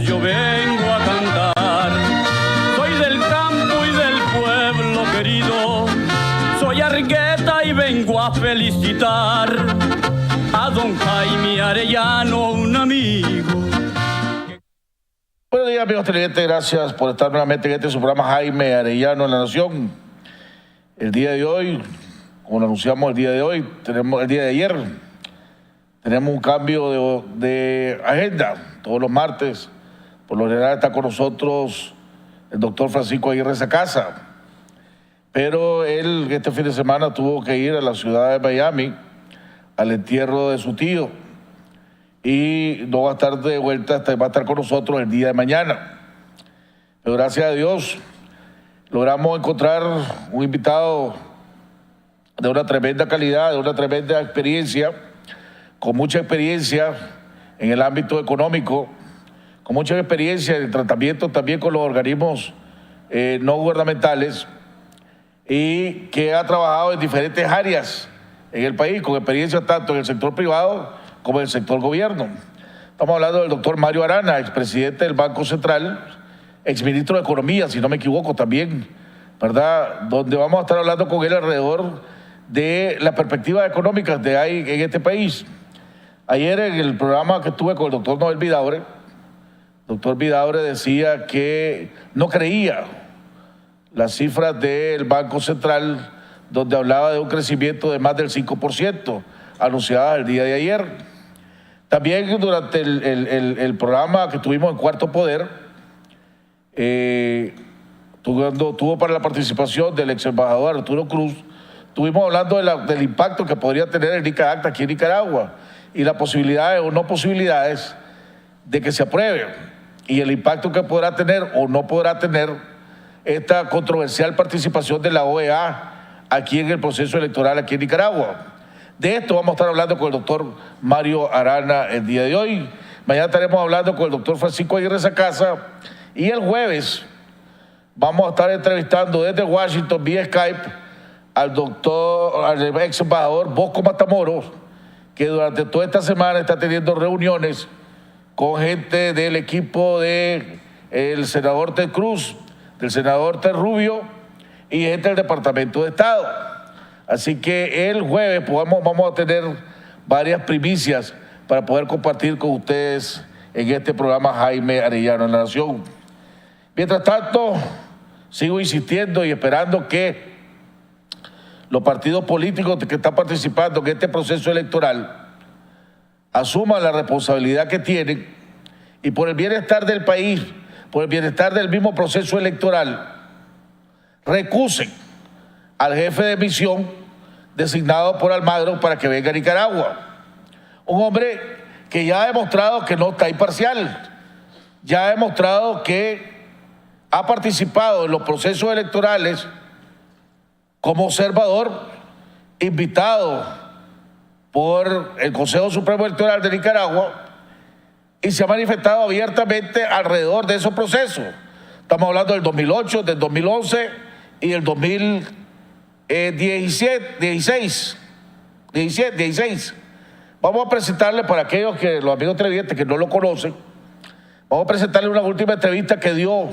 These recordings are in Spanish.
yo vengo a cantar. Soy del campo y del pueblo querido, soy Argueta y vengo a felicitar a don Jaime Arellano, un amigo. Buenos días, amigos televidentes, gracias por estar nuevamente en su programa Jaime Arellano en La Nación. El día de hoy, como lo anunciamos el día de hoy, tenemos el día de ayer, tenemos un cambio de agenda. Todos los martes, por lo general, está con nosotros el doctor Francisco Aguirre Sacasa, pero él este fin de semana tuvo que ir a la ciudad de Miami al entierro de su tío y no va a estar de vuelta, va a estar con nosotros el día de mañana. Pero gracias a Dios logramos encontrar un invitado de una tremenda calidad, de una tremenda experiencia, con mucha experiencia en el ámbito económico, con mucha experiencia en el tratamiento también con los organismos no gubernamentales y que ha trabajado en diferentes áreas en el país, con experiencia tanto en el sector privado como en el sector gobierno. Estamos hablando del doctor Mario Arana, expresidente del Banco Central, exministro de Economía, si no me equivoco también, ¿verdad? Donde vamos a estar hablando con él alrededor de las perspectivas económicas que hay en este país. Ayer en el programa que tuve con el doctor Noel Vidaure, el doctor Vidaure decía que no creía las cifras del Banco Central, donde hablaba de un crecimiento de más del 5% anunciadas el día de ayer. También durante el programa que tuvimos en Cuarto Poder, tuvo para la participación del ex embajador Arturo Cruz, estuvimos hablando del impacto que podría tener el NICA Acta aquí en Nicaragua y las posibilidades o no posibilidades de que se apruebe y el impacto que podrá tener o no podrá tener esta controversial participación de la OEA aquí en el proceso electoral aquí en Nicaragua. De esto vamos a estar hablando con el doctor Mario Arana el día de hoy. Mañana estaremos hablando con el doctor Francisco Aguirre Sacasa y el jueves vamos a estar entrevistando desde Washington vía Skype al ex embajador Bosco Matamoros, que durante toda esta semana está teniendo reuniones con gente del equipo del senador Ted Cruz, del senador Ted Rubio y gente del Departamento de Estado. Así que el jueves vamos a tener varias primicias para poder compartir con ustedes en este programa Jaime Arellano en La Nación. Mientras tanto, sigo insistiendo y esperando que los partidos políticos que están participando en este proceso electoral asuman la responsabilidad que tienen y por el bienestar del país, por el bienestar del mismo proceso electoral, recusen al jefe de misión designado por Almagro para que venga a Nicaragua. Un hombre que ya ha demostrado que no está imparcial, ya ha demostrado que ha participado en los procesos electorales como observador, invitado por el Consejo Supremo Electoral de Nicaragua y se ha manifestado abiertamente alrededor de esos procesos. Estamos hablando del 2008, del 2011 y del 2016. Vamos a presentarle, para aquellos los amigos televidentes que no lo conocen, vamos a presentarle una última entrevista que dio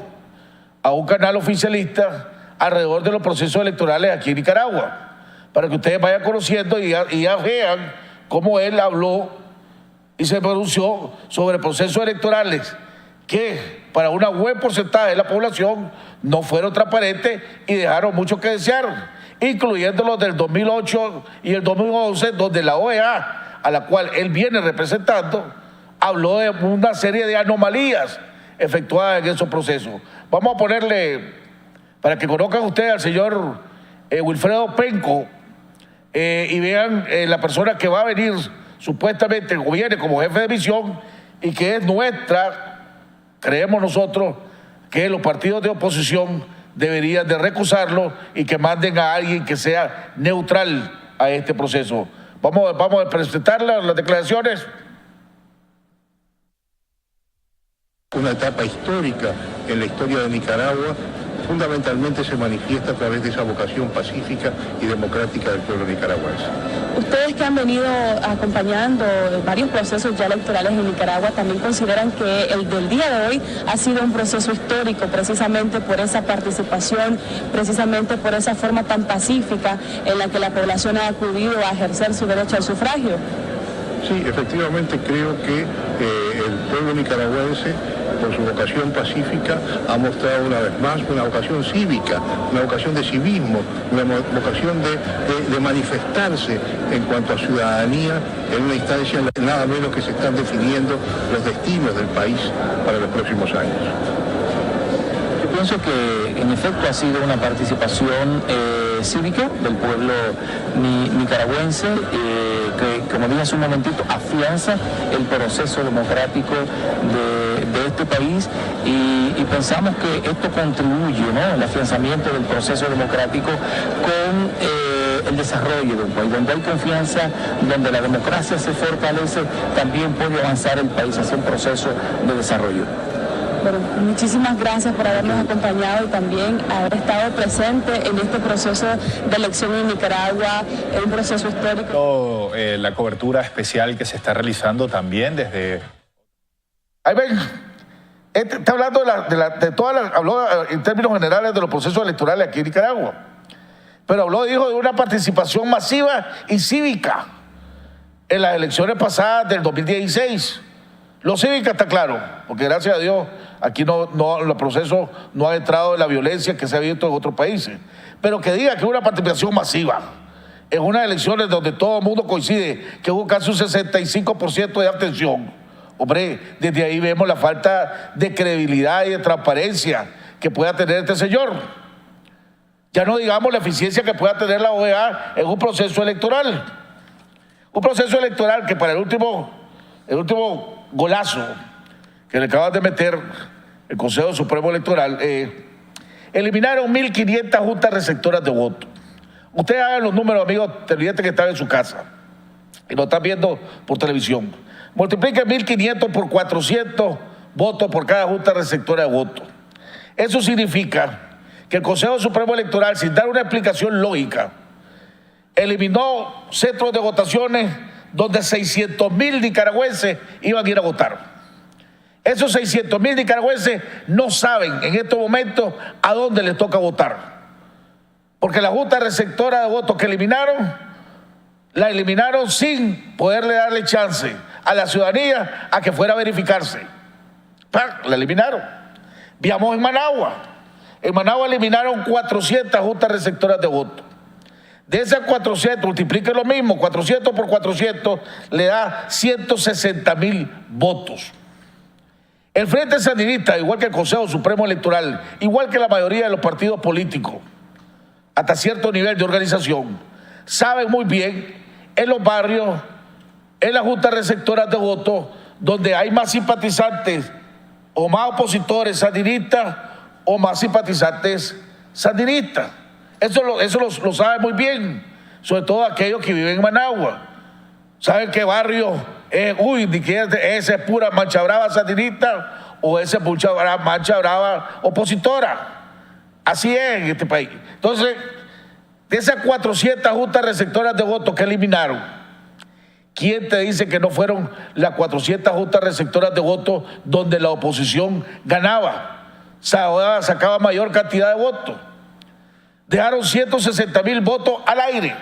a un canal oficialista alrededor de los procesos electorales aquí en Nicaragua, para que ustedes vayan conociendo y ya vean cómo él habló y se pronunció sobre procesos electorales que para un buen porcentaje de la población no fueron transparentes y dejaron mucho que desear, incluyendo los del 2008 y el 2011, donde la OEA, a la cual él viene representando, habló de una serie de anomalías efectuadas en esos procesos. Vamos a ponerle, para que conozcan ustedes al señor Wilfredo Penco y vean la persona que va a venir supuestamente, o viene como jefe de misión y que es nuestra, creemos nosotros que los partidos de oposición deberían de recusarlo y que manden a alguien que sea neutral a este proceso. Vamos a presentar las declaraciones. Una etapa histórica en la historia de Nicaragua fundamentalmente se manifiesta a través de esa vocación pacífica y democrática del pueblo nicaragüense. Ustedes que han venido acompañando varios procesos ya electorales en Nicaragua, también consideran que el del día de hoy ha sido un proceso histórico, precisamente por esa participación, precisamente por esa forma tan pacífica en la que la población ha acudido a ejercer su derecho al sufragio. Sí, efectivamente creo que el pueblo nicaragüense, por su vocación pacífica, ha mostrado una vez más una vocación cívica, una vocación de civismo, una vocación de manifestarse en cuanto a ciudadanía en una instancia en la que nada menos que se están definiendo los destinos del país para los próximos años. Yo pienso que en efecto ha sido una participación cívica del pueblo nicaragüense que, como dije hace un momentito, afianza el proceso democrático de este país y pensamos que esto contribuye, ¿no?, al afianzamiento del proceso democrático con el desarrollo de un país. Donde hay confianza, donde la democracia se fortalece, también puede avanzar el país hacia un proceso de desarrollo. Bueno, muchísimas gracias por habernos acompañado y también haber estado presente en este proceso de elección en Nicaragua, en un proceso histórico. La cobertura especial que se está realizando también desde... Ahí ven, está hablando habló en términos generales de los procesos electorales aquí en Nicaragua, pero dijo de una participación masiva y cívica en las elecciones pasadas del 2016. Lo cívica está claro, porque gracias a Dios aquí los procesos no han entrado en la violencia que se ha visto en otros países. Pero que diga que es una participación masiva en unas elecciones donde todo el mundo coincide que hubo casi un 65% de abstención. Hombre, desde ahí vemos la falta de credibilidad y de transparencia que pueda tener este señor. Ya no digamos la eficiencia que pueda tener la OEA en un proceso electoral. Un proceso electoral que para el último golazo que le acaban de meter el Consejo Supremo Electoral, eliminaron 1.500 juntas receptoras de voto. Ustedes hagan los números, amigos televidentes que están en su casa y lo están viendo por televisión. Multipliquen 1.500 por 400 votos por cada junta receptora de voto. Eso significa que el Consejo Supremo Electoral, sin dar una explicación lógica, eliminó centros de votaciones donde 600.000 nicaragüenses iban a ir a votar. Esos 600.000 nicaragüenses no saben en estos momentos a dónde les toca votar. Porque la junta receptora de votos que eliminaron, la eliminaron sin poderle darle chance a la ciudadanía a que fuera a verificarse. La eliminaron. Viajamos en Managua. En Managua eliminaron 400 juntas receptoras de votos. De esas 400, multiplique lo mismo, 400 por 400 le da 160.000 votos. El Frente Sandinista, igual que el Consejo Supremo Electoral, igual que la mayoría de los partidos políticos, hasta cierto nivel de organización, saben muy bien en los barrios, en las juntas receptoras de votos, donde hay más simpatizantes o más opositores sandinistas o más simpatizantes sandinistas. Eso lo saben muy bien, sobre todo aquellos que viven en Managua. ¿Saben qué barrio es? Ese es pura mancha brava sandinista o ese es mancha brava opositora. Así es en este país. Entonces, de esas 400 juntas receptoras de votos que eliminaron, ¿quién te dice que no fueron las 400 juntas receptoras de votos donde la oposición ganaba? Sacaba mayor cantidad de votos. Dejaron 160.000 votos al aire,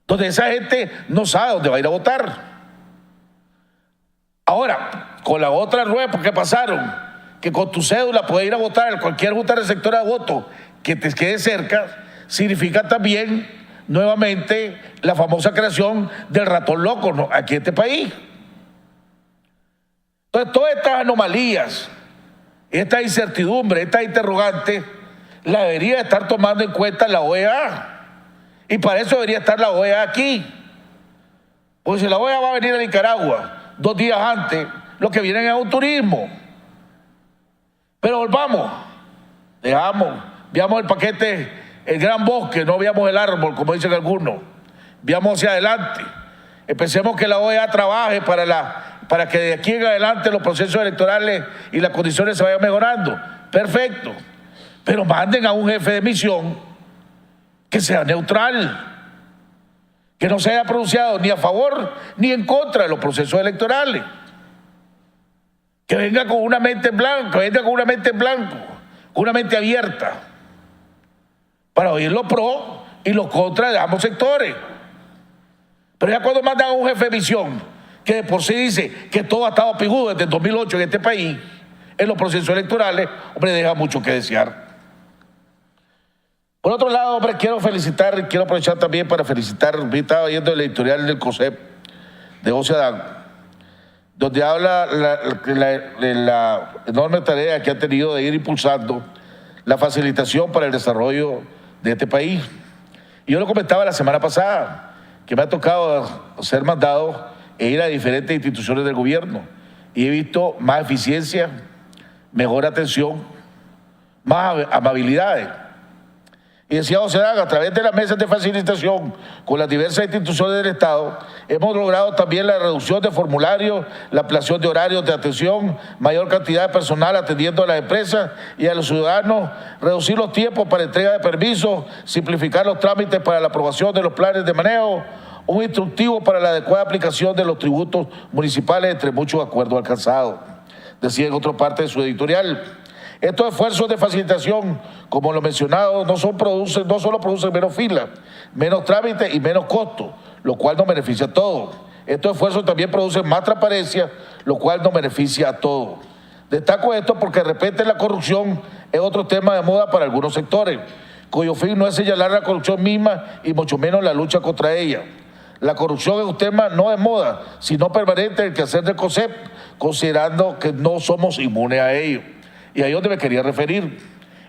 donde esa gente no sabe dónde va a ir a votar. Ahora, con la otra rueda que pasaron, que con tu cédula puedes ir a votar en cualquier junta receptora de votos que te quede cerca, significa también, nuevamente, la famosa creación del ratón loco, ¿no?, aquí en este país. Entonces, todas estas anomalías, esta incertidumbre, estas interrogantes, la debería estar tomando en cuenta la OEA. Y para eso debería estar la OEA aquí. Porque si la OEA va a venir a Nicaragua 2 días antes, los que vienen es un turismo. Pero volvamos, veamos el paquete, el gran bosque, no veamos el árbol, como dicen algunos. Veamos hacia adelante. Empecemos que la OEA trabaje para que de aquí en adelante los procesos electorales y las condiciones se vayan mejorando. Perfecto. pero manden a un jefe de misión que sea neutral, que no se haya pronunciado ni a favor ni en contra de los procesos electorales, que venga con una mente en blanco, con una mente abierta, para oír los pros y los contras de ambos sectores. Pero ya cuando mandan a un jefe de misión que de por sí dice que todo ha estado pigudo desde el 2008 en este país, en los procesos electorales, hombre, deja mucho que desear. Por otro lado, hombre, quiero aprovechar también para felicitar, estaba viendo el editorial del COSEP de José Adán, donde habla la enorme tarea que ha tenido de ir impulsando la facilitación para el desarrollo de este país. Y yo lo comentaba la semana pasada, que me ha tocado ser mandado e ir a diferentes instituciones del gobierno y he visto más eficiencia, mejor atención, más amabilidades. Y decía José Daga, a través de las mesas de facilitación con las diversas instituciones del Estado, hemos logrado también la reducción de formularios, la ampliación de horarios de atención, mayor cantidad de personal atendiendo a las empresas y a los ciudadanos, reducir los tiempos para entrega de permisos, simplificar los trámites para la aprobación de los planes de manejo, un instructivo para la adecuada aplicación de los tributos municipales, entre muchos acuerdos alcanzados. Decía en otra parte de su editorial. Estos esfuerzos de facilitación, como lo mencionado, no solo producen menos filas, menos trámites y menos costos, lo cual nos beneficia a todos. Estos esfuerzos también producen más transparencia, lo cual nos beneficia a todos. Destaco esto porque de repente la corrupción es otro tema de moda para algunos sectores, cuyo fin no es señalar la corrupción misma y mucho menos la lucha contra ella. La corrupción es un tema no de moda, sino permanente en el quehacer del COSEP, considerando que no somos inmunes a ello. Y ahí es donde me quería referir.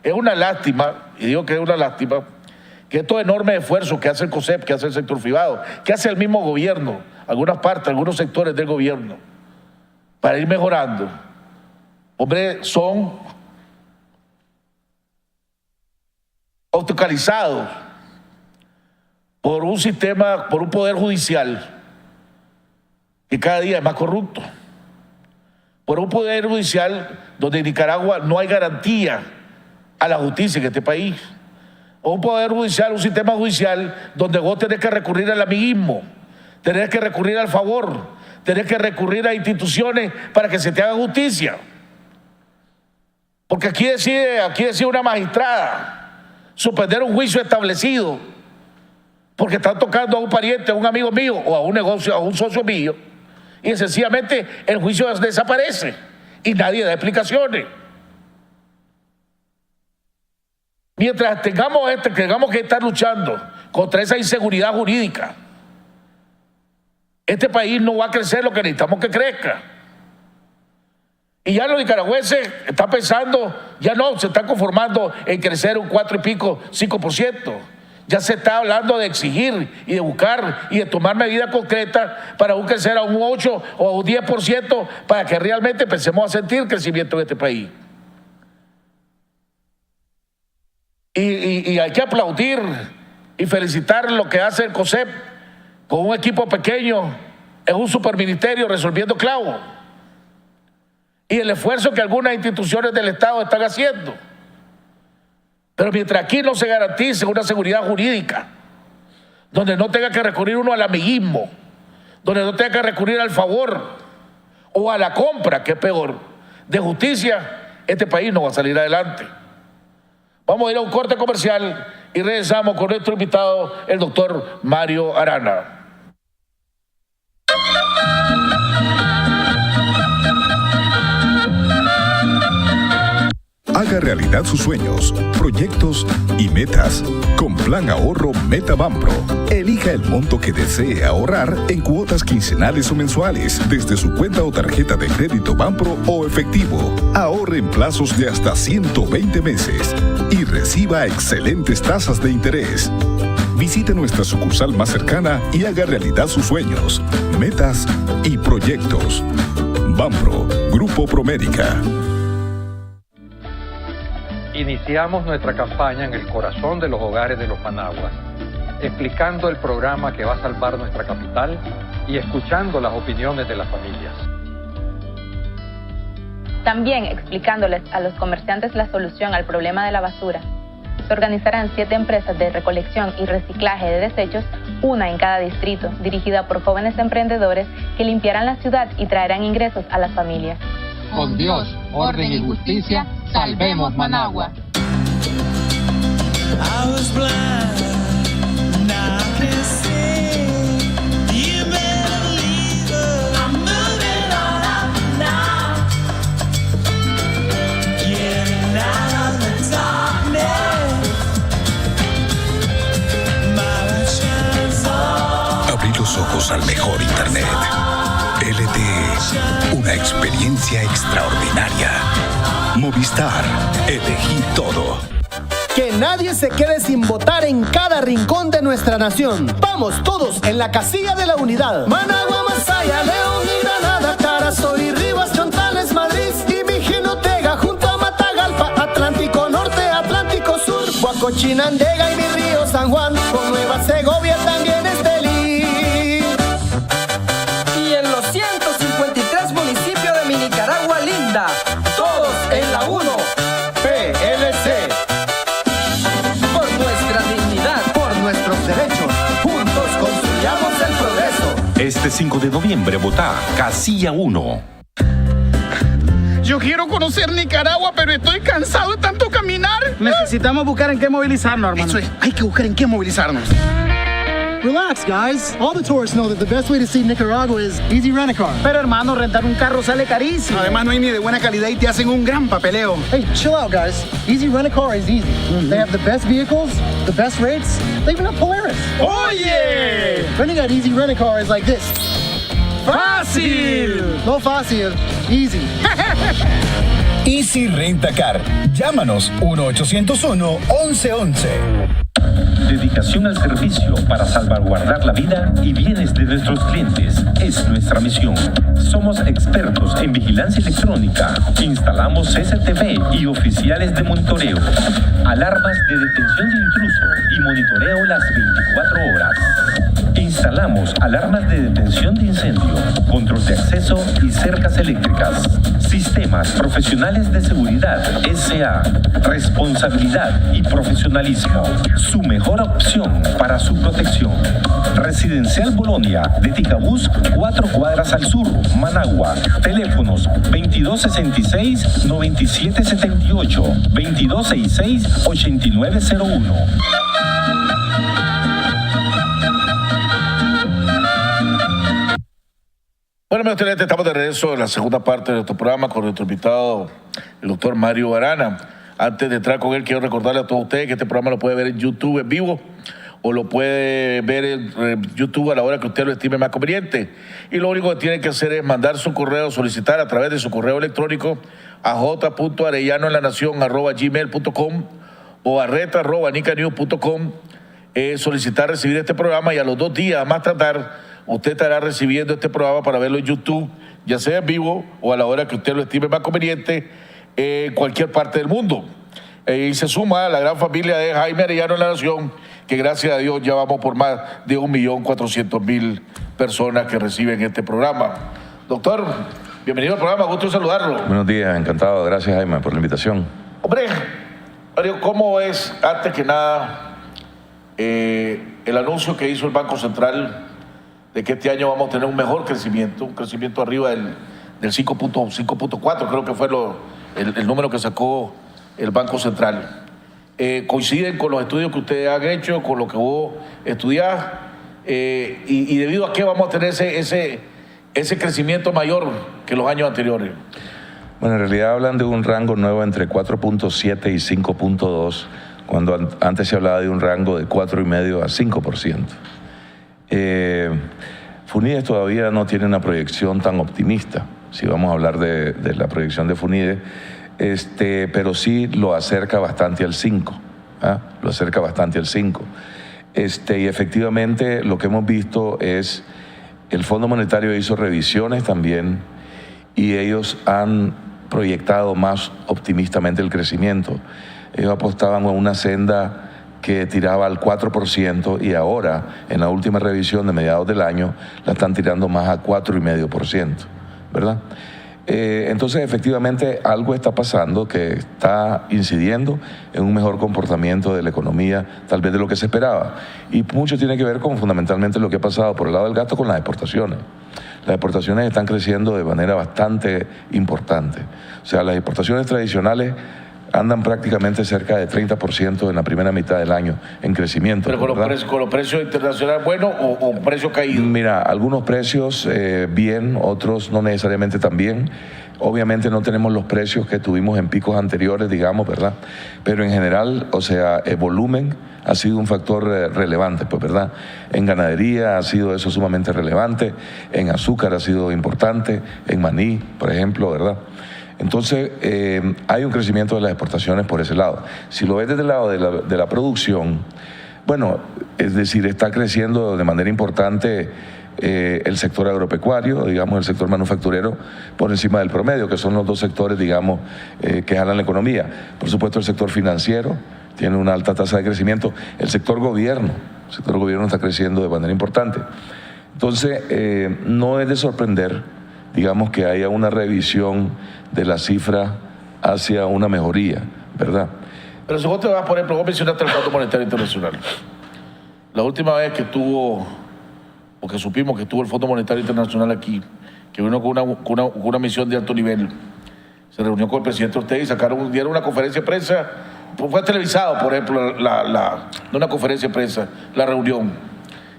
Es una lástima, y digo que es una lástima, que estos enormes esfuerzos que hace el COSEP, que hace el sector privado, que hace el mismo gobierno, algunas partes, algunos sectores del gobierno, para ir mejorando, hombre, son obstaculizados por un sistema, por un poder judicial que cada día es más corrupto. Por un poder judicial donde en Nicaragua no hay garantía a la justicia en este país. O un poder judicial, un sistema judicial donde vos tenés que recurrir al amiguismo, tenés que recurrir al favor, tenés que recurrir a instituciones para que se te haga justicia. Porque aquí decide una magistrada suspender un juicio establecido porque están tocando a un pariente, a un amigo mío o a un negocio, a un socio mío, y sencillamente el juicio desaparece y nadie da explicaciones. Mientras tengamos que estar luchando contra esa inseguridad jurídica, este país no va a crecer lo que necesitamos que crezca. Y ya los nicaragüenses están pensando, ya no, se están conformando en crecer un 4 y pico, 5%. Ya se está hablando de exigir y de buscar y de tomar medidas concretas para crecer a un 8 o a un 10% para que realmente empecemos a sentir crecimiento en este país. Y hay que aplaudir y felicitar lo que hace el COSEP con un equipo pequeño en un superministerio resolviendo clavos. Y el esfuerzo que algunas instituciones del Estado están haciendo. Pero mientras aquí no se garantice una seguridad jurídica, donde no tenga que recurrir uno al amiguismo, donde no tenga que recurrir al favor o a la compra, que es peor, de justicia, este país no va a salir adelante. Vamos a ir a un corte comercial y regresamos con nuestro invitado, el doctor Mario Arana. Haga realidad sus sueños, proyectos y metas con Plan Ahorro Meta Banpro. Elija el monto que desee ahorrar en cuotas quincenales o mensuales desde su cuenta o tarjeta de crédito Banpro o efectivo. Ahorre en plazos de hasta 120 meses y reciba excelentes tasas de interés. Visite nuestra sucursal más cercana y haga realidad sus sueños, metas y proyectos. Banpro, Grupo Promérica. Iniciamos nuestra campaña en el corazón de los hogares de los managuas, explicando el programa que va a salvar nuestra capital y escuchando las opiniones de las familias. También explicándoles a los comerciantes la solución al problema de la basura. Se organizarán 7 empresas de recolección y reciclaje de desechos, una en cada distrito, dirigida por jóvenes emprendedores que limpiarán la ciudad y traerán ingresos a las familias. Con Dios, orden y justicia, salvemos Managua. Abrí los ojos al mejor internet. LTE, una experiencia extraordinaria. Movistar, elegí todo. Que nadie se quede sin votar en cada rincón de nuestra nación. Vamos todos en la casilla de la unidad. Managua, Masaya, León y Granada, Carazoy, Rivas, Chontales, Madrid y Mijinotega, junto a Matagalpa, Atlántico Norte, Atlántico Sur, Huacochinandega y mi río San Juan, con Nueva Segovia también Estelí. Y en los 153 municipios de mi Nicaragua linda, todos en la 1. PLC. Por nuestra dignidad, Por nuestros derechos. Juntos construyamos el progreso. Este 5 de noviembre vota Casilla 1. Yo quiero conocer Nicaragua, pero estoy cansado de tanto caminar. Necesitamos buscar en qué movilizarnos, hermano. Eso es, hay que buscar en qué movilizarnos. Relax, guys. All the tourists know that the best way to see Nicaragua is Easy Rent-A-Car. Pero, hermano, rentar un carro sale carísimo. Además, no hay ni de buena calidad y te hacen un gran papeleo. Hey, chill out, guys. Easy Rent-A-Car is easy. They have the best vehicles, the best rates. They even have Polaris. ¡Oye! Renting at Easy Rent-A-Car is like this. ¡Fácil! No fácil, easy. Easy Rent-A-Car. Llámanos 1-801-1111. Dedicación al servicio para salvaguardar la vida y bienes de nuestros clientes es nuestra misión. Somos expertos en vigilancia electrónica. Instalamos CCTV y oficiales de monitoreo, alarmas de detención de intruso y monitoreo las 24 horas. Instalamos alarmas de detención de incendio, control de acceso y cercas eléctricas. Sistemas profesionales de seguridad SA. Responsabilidad y profesionalismo. Su mejor opción para su protección. Residencial Bolonia de Ticabús, 4 cuadras al sur, Managua. Teléfonos 2266-9778, 2266-8901. Bueno, mi excelente, estamos de regreso en la segunda parte de nuestro programa con nuestro invitado, el doctor Mario Arana. Antes de entrar con él, quiero recordarle a todos ustedes que este programa lo puede ver en YouTube en vivo o lo puede ver en YouTube a la hora que usted lo estime más conveniente. Y lo único que tiene que hacer es mandar su correo, solicitar a través de su correo electrónico a j.arellanoenlanacion@gmail.com o a reta@nicanews.com, solicitar recibir este programa, y a los 2 días, a más tardar, usted estará recibiendo este programa para verlo en YouTube, ya sea en vivo o a la hora que usted lo estime más conveniente, en cualquier parte del mundo. Y se suma a la gran familia de Jaime Arellano en la Nación, que gracias a Dios ya vamos por más de 1.400.000 personas que reciben este programa. Doctor, bienvenido al programa, gusto saludarlo. Buenos días, encantado, gracias Jaime por la invitación. Hombre, Mario, ¿cómo es, antes que nada, el anuncio que hizo el Banco Central de que este año vamos a tener un mejor crecimiento, un crecimiento arriba del 5.4, creo que fue el número que sacó el Banco Central? ¿Coinciden con los estudios que ustedes han hecho, con lo que vos estudiás? Y debido a qué vamos a tener ese crecimiento mayor que los años anteriores? Bueno, en realidad hablan de un rango nuevo entre 4.7 y 5.2, cuando antes se hablaba de un rango de 4,5 a 5%. FUNIDES todavía no tiene una proyección tan optimista, si vamos a hablar de la proyección de FUNIDES, pero sí lo acerca bastante al 5, lo acerca bastante al 5. Y efectivamente lo que hemos visto es, el Fondo Monetario hizo revisiones también y ellos han proyectado más optimistamente el crecimiento. Ellos apostaban a una senda que tiraba al 4% y ahora, en la última revisión de mediados del año, la están tirando más a 4,5%, ¿verdad? Entonces, efectivamente, algo está pasando que está incidiendo en un mejor comportamiento de la economía, tal vez de lo que se esperaba. Y mucho tiene que ver con fundamentalmente lo que ha pasado por el lado del gasto con las exportaciones. Las exportaciones están creciendo de manera bastante importante. O sea, las exportaciones tradicionales andan prácticamente cerca de 30% en la primera mitad del año en crecimiento. ¿Pero con los precios internacionales buenos o precios caídos? Mira, algunos precios bien, otros no necesariamente tan bien. Obviamente no tenemos los precios que tuvimos en picos anteriores, digamos, ¿verdad? Pero en general, o sea, el volumen ha sido un factor relevante, pues, ¿verdad? En ganadería ha sido eso sumamente relevante, en azúcar ha sido importante, en maní, por ejemplo, ¿verdad? Entonces, hay un crecimiento de las exportaciones por ese lado. Si lo ves desde el lado de la producción, bueno, es decir, está creciendo de manera importante el sector agropecuario, digamos, el sector manufacturero, por encima del promedio, que son los dos sectores, digamos, que jalan la economía. Por supuesto, el sector financiero tiene una alta tasa de crecimiento. El sector gobierno está creciendo de manera importante. Entonces, no es de sorprender, digamos, que haya una revisión de la cifra hacia una mejoría, ¿verdad? Pero si vos te vas, por ejemplo, vos mencionaste el Fondo Monetario Internacional. La última vez que tuvo, o que supimos que tuvo el Fondo Monetario Internacional aquí, que vino con una misión de alto nivel, se reunió con el presidente Ortega y dieron una conferencia de prensa, fue televisado, por ejemplo, no una conferencia de prensa, la reunión.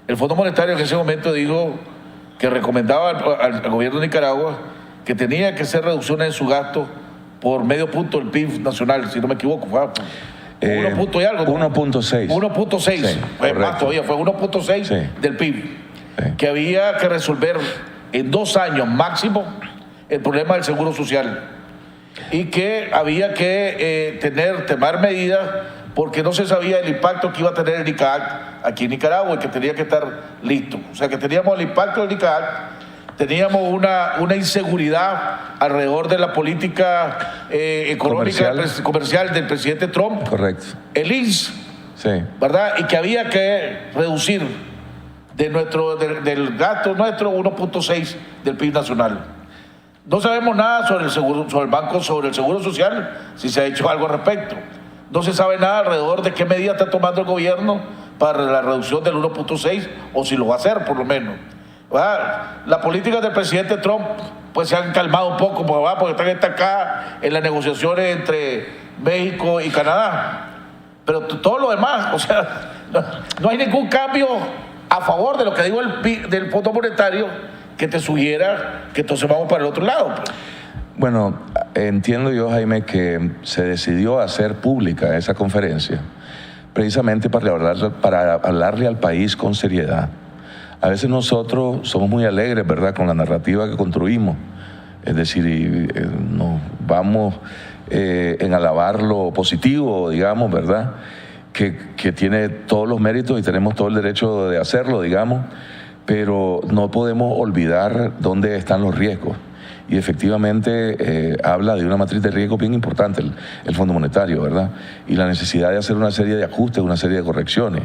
El Fondo Monetario en ese momento dijo que recomendaba al gobierno de Nicaragua que tenía que hacer reducciones en su gasto por medio punto del PIB nacional, si no me equivoco, fue 1 punto y algo. 1.6. 1.6, sí, fue más todavía, fue 1.6 sí. Del PIB. Sí. Que había que resolver en 2 años máximo el problema del seguro social y que había que tomar medidas porque no se sabía el impacto que iba a tener el NICAAC aquí en Nicaragua y que tenía que estar listo. O sea, que teníamos el impacto del NICAAC, teníamos una inseguridad alrededor de la política económica comercial del presidente Trump. Correcto. El INS, sí. ¿Verdad? Y que había que reducir del gasto nuestro 1.6 del PIB nacional. No sabemos nada sobre el seguro social, si se ha hecho algo al respecto. No se sabe nada alrededor de qué medidas está tomando el gobierno para la reducción del 1.6 o si lo va a hacer por lo menos. Las políticas del presidente Trump pues se han calmado un poco porque están estancadas en las negociaciones entre México y Canadá. Pero todo lo demás, o sea, no hay ningún cambio a favor de lo que digo del Fondo Monetario que te sugiera que entonces vamos para el otro lado. Bueno, entiendo yo, Jaime, que se decidió hacer pública esa conferencia precisamente para hablarle al país con seriedad. A veces nosotros somos muy alegres, ¿verdad?, con la narrativa que construimos. Es decir, nos vamos en alabar lo positivo, digamos, ¿verdad?, que tiene todos los méritos y tenemos todo el derecho de hacerlo, digamos, pero no podemos olvidar dónde están los riesgos. Y efectivamente habla de una matriz de riesgo bien importante el Fondo Monetario, ¿verdad? Y la necesidad de hacer una serie de ajustes, una serie de correcciones.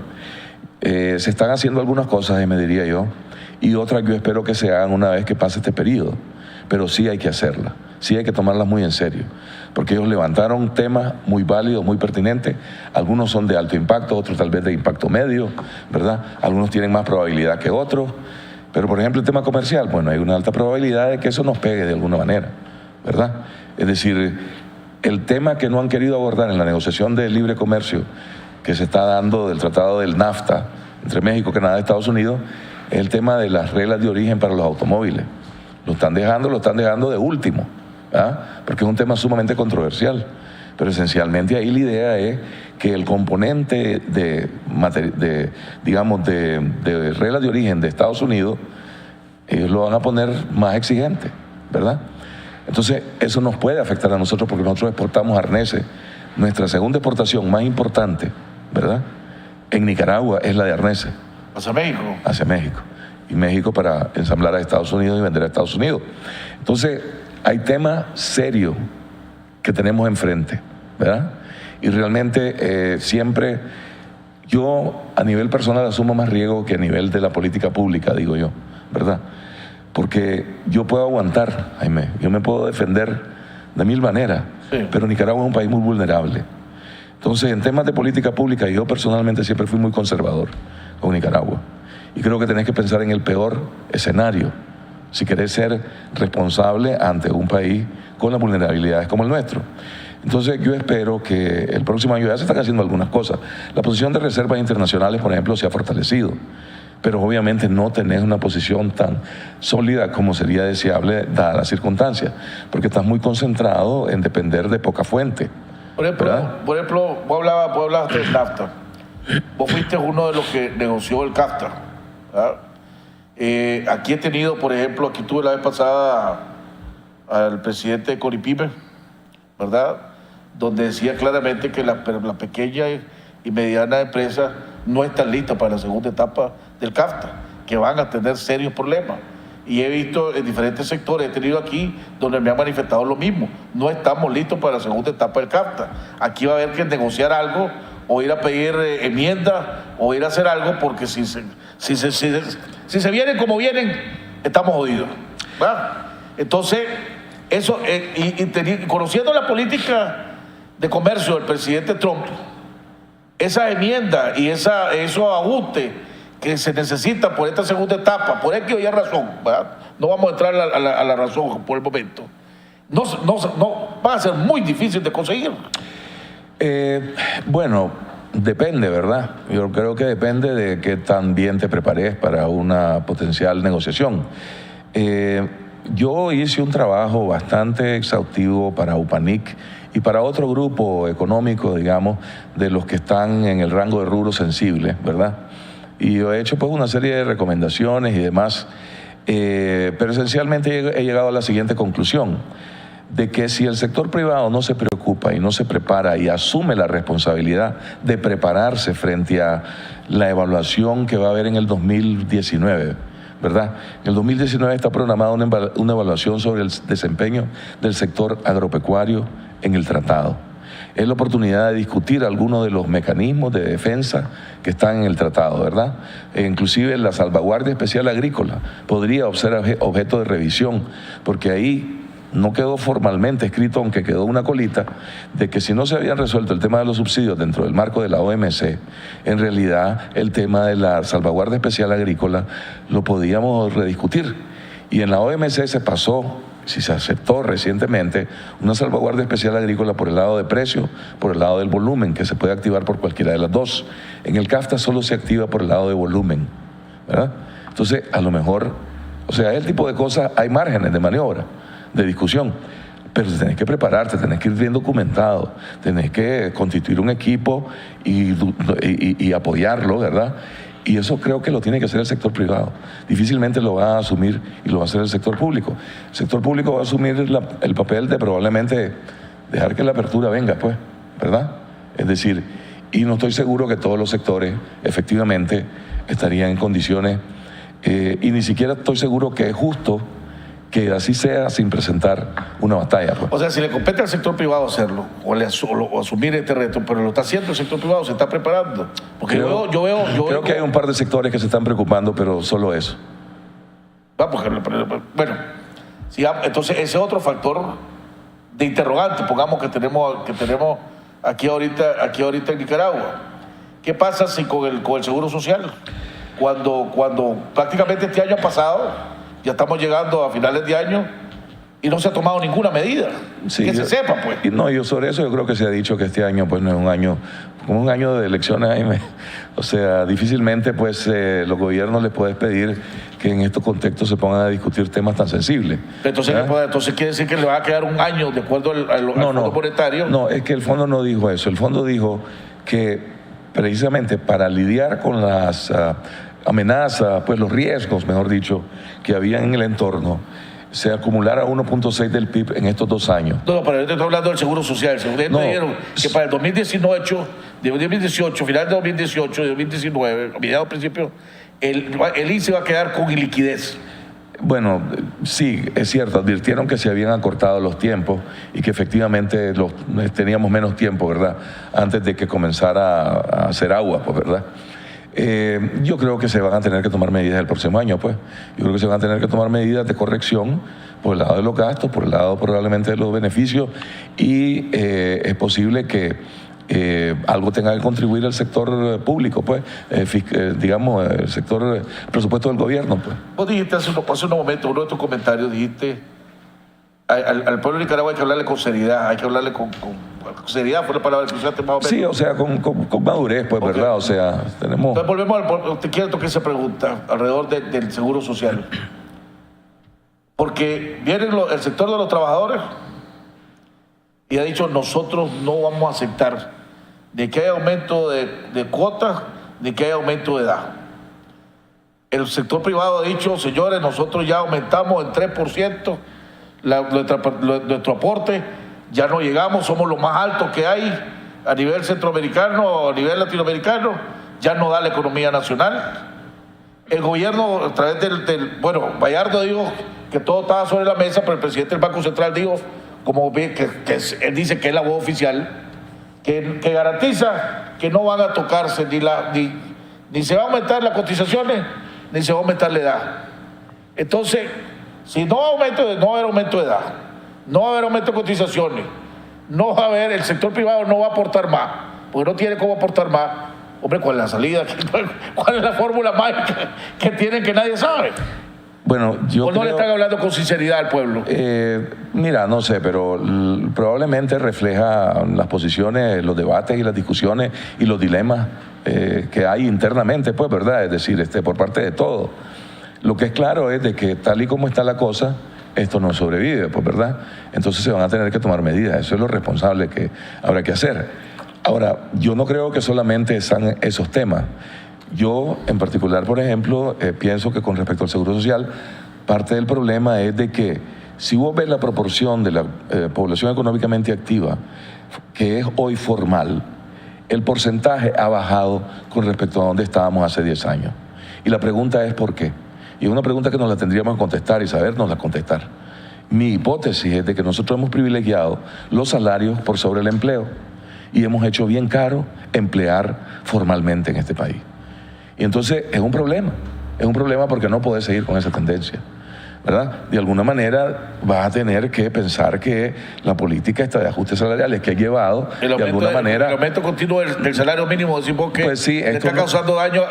Se están haciendo algunas cosas, me diría yo, y otras yo espero que se hagan una vez que pase este periodo. Pero sí hay que hacerlas, sí hay que tomarlas muy en serio, porque ellos levantaron temas muy válidos, muy pertinentes. Algunos son de alto impacto, otros tal vez de impacto medio, ¿verdad? Algunos tienen más probabilidad que otros. Pero, por ejemplo, el tema comercial, bueno, hay una alta probabilidad de que eso nos pegue de alguna manera, ¿verdad? Es decir, el tema que no han querido abordar en la negociación de libre comercio que se está dando del tratado del NAFTA entre México, Canadá y Estados Unidos, es el tema de las reglas de origen para los automóviles. Lo están dejando de último, ¿ah? Porque es un tema sumamente controversial. Pero esencialmente ahí la idea es que el componente de reglas de origen de Estados Unidos, ellos lo van a poner más exigente, ¿verdad? Entonces, eso nos puede afectar a nosotros porque nosotros exportamos arneses. Nuestra segunda exportación más importante, ¿verdad?, en Nicaragua es la de arneses. ¿Hacia México? Hacia México. Y México para ensamblar a Estados Unidos y vender a Estados Unidos. Entonces, hay temas serios que tenemos enfrente, ¿verdad? Y realmente siempre yo a nivel personal asumo más riesgo que a nivel de la política pública, digo yo, ¿verdad? porque yo puedo aguantar, Jaime, yo me puedo defender de mil maneras, pero Nicaragua es un país muy vulnerable. Entonces, en temas de política pública, yo personalmente siempre fui muy conservador con Nicaragua. Y creo que tenés que pensar en el peor escenario si querés ser responsable ante un país con las vulnerabilidades como el nuestro. Entonces, yo espero que el próximo año ya se están haciendo algunas cosas. La posición de reservas internacionales, por ejemplo, se ha fortalecido, pero obviamente no tenés una posición tan sólida como sería deseable dadas las circunstancias, porque estás muy concentrado en depender de poca fuente. Por ejemplo, vos hablabas del NAFTA. Vos fuiste uno de los que negoció el CAFTA. Aquí he tenido, por ejemplo, aquí tuve la vez pasada al presidente de Coripyme, ¿verdad? Donde decía claramente que la pequeña y mediana empresa no están listas para la segunda etapa del CAFTA, que van a tener serios problemas. Y he visto en diferentes sectores, he tenido aquí donde me han manifestado lo mismo. No estamos listos para la segunda etapa del CAFTA. Aquí va a haber que negociar algo, o ir a pedir enmienda, o ir a hacer algo, porque si se vienen como vienen, estamos jodidos, ¿verdad? Entonces, eso, conociendo la política de comercio del presidente Trump, esa enmienda y esos ajustes que se necesitan por esta segunda etapa, por X o Y razón, ¿verdad? No vamos a entrar a la razón por el momento, no va a ser muy difícil de conseguir. Bueno, depende, ¿verdad? Yo creo que depende de qué tan bien te prepares para una potencial negociación. Yo hice un trabajo bastante exhaustivo para UPANIC y para otro grupo económico, digamos, de los que están en el rango de rubro sensible, ¿verdad? Y yo he hecho pues una serie de recomendaciones y demás, pero esencialmente he llegado a la siguiente conclusión, de que si el sector privado no se preocupa y no se prepara y asume la responsabilidad de prepararse frente a la evaluación que va a haber en el 2019, ¿verdad? En el 2019 está programada una evaluación sobre el desempeño del sector agropecuario en el tratado. Es la oportunidad de discutir algunos de los mecanismos de defensa que están en el tratado, ¿verdad? Inclusive la salvaguardia especial agrícola podría ser objeto de revisión, porque ahí no quedó formalmente escrito, aunque quedó una colita, de que si no se habían resuelto el tema de los subsidios dentro del marco de la OMC, en realidad el tema de la salvaguardia especial agrícola lo podíamos rediscutir. Y en la OMC se pasó, si se aceptó recientemente, una salvaguardia especial agrícola por el lado de precio, por el lado del volumen, que se puede activar por cualquiera de las dos. En el CAFTA solo se activa por el lado de volumen, ¿verdad? Entonces, a lo mejor, o sea, el tipo de cosas, hay márgenes de maniobra, de discusión, pero tenés que prepararte, tenés que ir bien documentado, tenés que constituir un equipo y apoyarlo, ¿verdad? Y eso creo que lo tiene que hacer el sector privado. Difícilmente lo va a asumir y lo va a hacer el sector público. El sector público va a asumir el papel de probablemente dejar que la apertura venga, pues, ¿verdad? Es decir, y no estoy seguro que todos los sectores efectivamente estarían en condiciones, y ni siquiera estoy seguro que es justo que así sea sin presentar una batalla, pues. O sea, si le compete al sector privado hacerlo, o asumir este reto, pero lo está haciendo el sector privado, se está preparando. Porque yo veo que hay un par de sectores que se están preocupando, pero solo eso. Bueno, entonces ese es otro factor de interrogante, pongamos que tenemos aquí ahorita en Nicaragua. ¿Qué pasa si con el Seguro Social? Cuando prácticamente este año ha pasado, ya estamos llegando a finales de año y no se ha tomado ninguna medida, sí, que se sepa, pues. No, yo sobre eso yo creo que se ha dicho que este año pues no es un año, como un año de elecciones, Jaime. O sea, difícilmente pues los gobiernos les pueden pedir que en estos contextos se pongan a discutir temas tan sensibles. Entonces quiere decir que le va a quedar un año de acuerdo al Fondo Monetario. No, es que el fondo no dijo eso. El fondo dijo que precisamente para lidiar con las amenazas, pues los riesgos, mejor dicho, que había en el entorno, se acumulara 1.6 del PIB en estos 2 años. No, pero yo te estoy hablando del Seguro Social. Ustedes dijeron que para el 2018, final de 2018, de 2019, a mediados, principio, el INSE va a quedar con iliquidez. Bueno, sí, es cierto, advirtieron que se habían acortado los tiempos y que efectivamente teníamos menos tiempo, ¿verdad? Antes de que comenzara a hacer agua, pues, ¿verdad? Yo creo que se van a tener que tomar medidas el próximo año, pues. Yo creo que se van a tener que tomar medidas de corrección por el lado de los gastos, por el lado probablemente de los beneficios, y es posible que algo tenga que contribuir el sector público, pues, digamos, el sector presupuesto del gobierno, pues. Vos dijiste hace unos momentos, uno de tus comentarios, dijiste, al pueblo de Nicaragua hay que hablarle con seriedad, hay que hablarle con seriedad, fue la palabra que usaste más o menos. Sí, o sea, con madurez, pues, okay. ¿Verdad? O sea, tenemos... Entonces volvemos, te quiero tocar esa pregunta alrededor del seguro social. Porque viene el sector de los trabajadores y ha dicho, nosotros no vamos a aceptar de que haya aumento de cuotas, de que haya aumento de edad. El sector privado ha dicho, señores, nosotros ya aumentamos en 3% nuestro aporte, ya no llegamos, somos los más altos que hay a nivel centroamericano, a nivel latinoamericano, ya no da la economía nacional. El gobierno, a través bueno, Bayardo dijo que todo estaba sobre la mesa, pero el presidente del Banco Central dijo, como que él dice que es la voz oficial, que garantiza que no van a tocarse ni se va a aumentar las cotizaciones, ni se va a aumentar la edad. Entonces, si no va a haber aumento de edad, no va a haber aumento de cotizaciones, no va a haber, el sector privado no va a aportar más, porque no tiene cómo aportar más. Hombre, ¿cuál es la salida? ¿Cuál es la fórmula mágica que tienen que nadie sabe? Bueno, yo ¿O no creo, le están hablando con sinceridad al pueblo? Mira, no sé, pero probablemente refleja las posiciones, los debates y las discusiones y los dilemas que hay internamente, pues, ¿verdad? Es decir, por parte de todos. Lo que es claro es de que tal y como está la cosa, esto no sobrevive, pues, ¿verdad? Entonces se van a tener que tomar medidas. Eso es lo responsable que habrá que hacer. Ahora, yo no creo que solamente sean esos temas. Yo, en particular, por ejemplo, pienso que con respecto al Seguro Social, parte del problema es de que si vos ves la proporción de la población económicamente activa, que es hoy formal, el porcentaje ha bajado con respecto a donde estábamos hace 10 años. Y la pregunta es ¿por qué? Y es una pregunta que nos la tendríamos que contestar y sabernosla contestar. Mi hipótesis es de que nosotros hemos privilegiado los salarios por sobre el empleo y hemos hecho bien caro emplear formalmente en este país. Y entonces es un problema porque no podés seguir con esa tendencia, ¿verdad? De alguna manera vas a tener que pensar que la política esta de ajustes salariales que ha llevado, de alguna manera... El aumento continuo del salario mínimo, decimos que pues sí, le está causando daño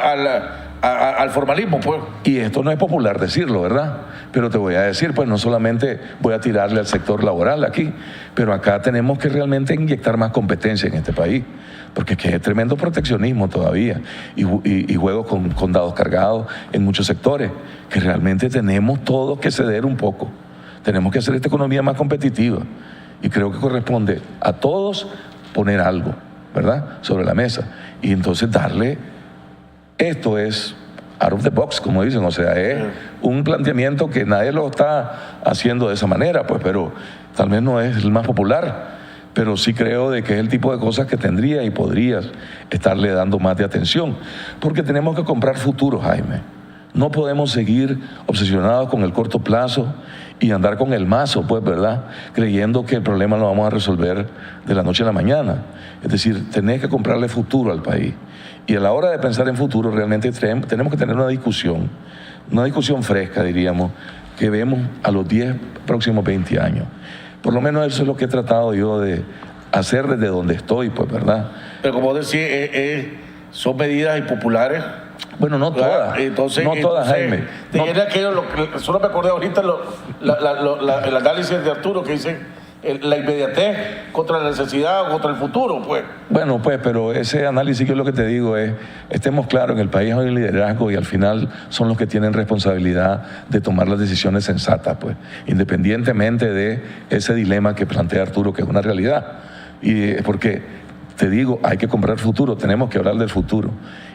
al formalismo, pues. Y esto no es popular decirlo, ¿verdad? Pero te voy a decir, pues no solamente voy a tirarle al sector laboral aquí, pero acá tenemos que realmente inyectar más competencia en este país, porque es que hay tremendo proteccionismo todavía y juegos con dados cargados en muchos sectores, que realmente tenemos todos que ceder un poco. Tenemos que hacer esta economía más competitiva y creo que corresponde a todos poner algo, ¿verdad?, sobre la mesa y entonces darle... Esto es out of the box, como dicen, o sea, es un planteamiento que nadie lo está haciendo de esa manera, pues, pero tal vez no es el más popular, pero sí creo de que es el tipo de cosas que tendría y podrías estarle dando más de atención, porque tenemos que comprar futuro, Jaime. No podemos seguir obsesionados con el corto plazo y andar con el mazo, pues, ¿verdad?, creyendo que el problema lo vamos a resolver de la noche a la mañana. Es decir, tenés que comprarle futuro al país. Y a la hora de pensar en futuro, realmente tenemos que tener una discusión fresca, diríamos, que vemos a los 10 próximos 20 años. Por lo menos eso es lo que he tratado yo de hacer desde donde estoy, pues, ¿verdad? Pero como decís, son medidas impopulares. Bueno, no todas. Entonces, Jaime. Solo me acordé ahorita el análisis de Arturo que dice la inmediatez contra la necesidad o contra el futuro, pues. Bueno, pues, pero ese análisis, yo lo que te digo es, estemos claros, en el país hay un liderazgo y al final son los que tienen responsabilidad de tomar las decisiones sensatas, pues, independientemente de ese dilema que plantea Arturo, que es una realidad. Y porque, te digo, hay que comprar futuro, tenemos que hablar del futuro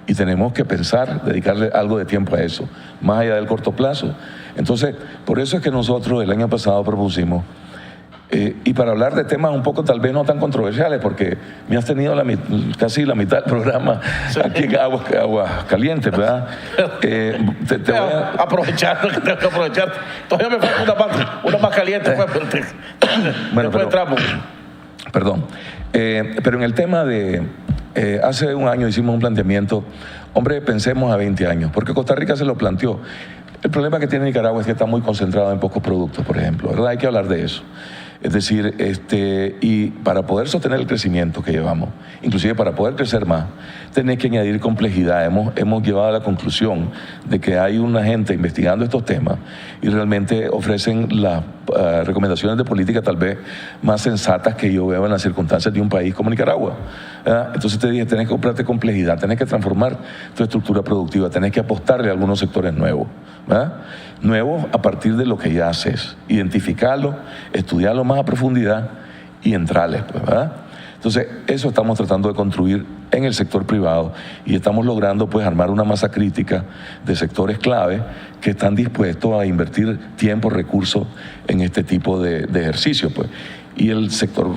y tenemos que pensar, dedicarle algo de tiempo a eso, más allá del corto plazo. Entonces, por eso es que nosotros el año pasado propusimos, y para hablar de temas un poco tal vez no tan controversiales, porque me has tenido casi la mitad del programa aquí en Aguas Calientes, ¿verdad? Te voy a aprovechar, tengo que aprovechar. Todavía me falta una más caliente, pues, pero después entramos. Perdón. Pero en el tema de... hace un año hicimos un planteamiento hombre, pensemos a 20 años, porque Costa Rica se lo planteó. El problema que tiene Nicaragua es que está muy concentrado en pocos productos, por ejemplo, ¿verdad? Hay que hablar de eso. Es decir, y para poder sostener el crecimiento que llevamos, inclusive para poder crecer más, tenés que añadir complejidad. Hemos llevado a la conclusión de que hay una gente investigando estos temas y realmente ofrecen las recomendaciones de política tal vez más sensatas que yo veo en las circunstancias de un país como Nicaragua. Entonces te dije, tenés que comprarte complejidad, tenés que transformar tu estructura productiva, tenés que apostarle a algunos sectores nuevos. Nuevos a partir de lo que ya haces, identificarlo, estudiarlo más a profundidad y entrarles, pues, ¿verdad? Entonces, eso estamos tratando de construir en el sector privado y estamos logrando pues armar una masa crítica de sectores clave que están dispuestos a invertir tiempo, recursos en este tipo de ejercicios, pues. Y el sector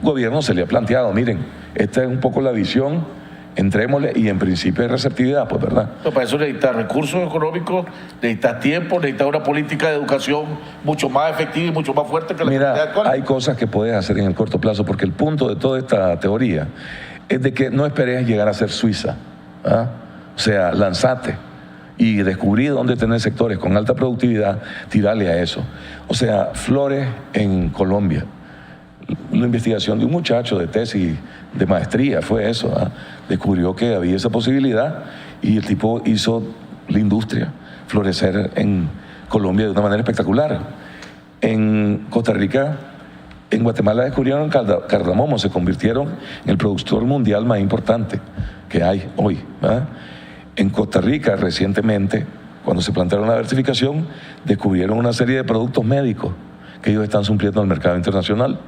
gobierno se le ha planteado, miren, esta es un poco la visión, entrémosle, y en principio hay receptividad, pues, ¿verdad? No, para eso necesitas recursos económicos, necesitas tiempo, necesitas una política de educación mucho más efectiva y mucho más fuerte que la que actual. Hay cosas que puedes hacer en el corto plazo, porque el punto de toda esta teoría es de que no esperes llegar a ser Suiza. O sea, lanzate y descubrí dónde tener sectores con alta productividad, tirarle a eso. O sea, flores en Colombia. La investigación de un muchacho de tesis de maestría fue eso, descubrió que había esa posibilidad y el tipo hizo la industria florecer en Colombia de una manera espectacular. En Costa Rica, en Guatemala descubrieron cardamomo, se convirtieron en el productor mundial más importante que hay hoy. En Costa Rica recientemente, cuando se plantearon la diversificación, descubrieron una serie de productos médicos que ellos están supliendo al mercado internacional.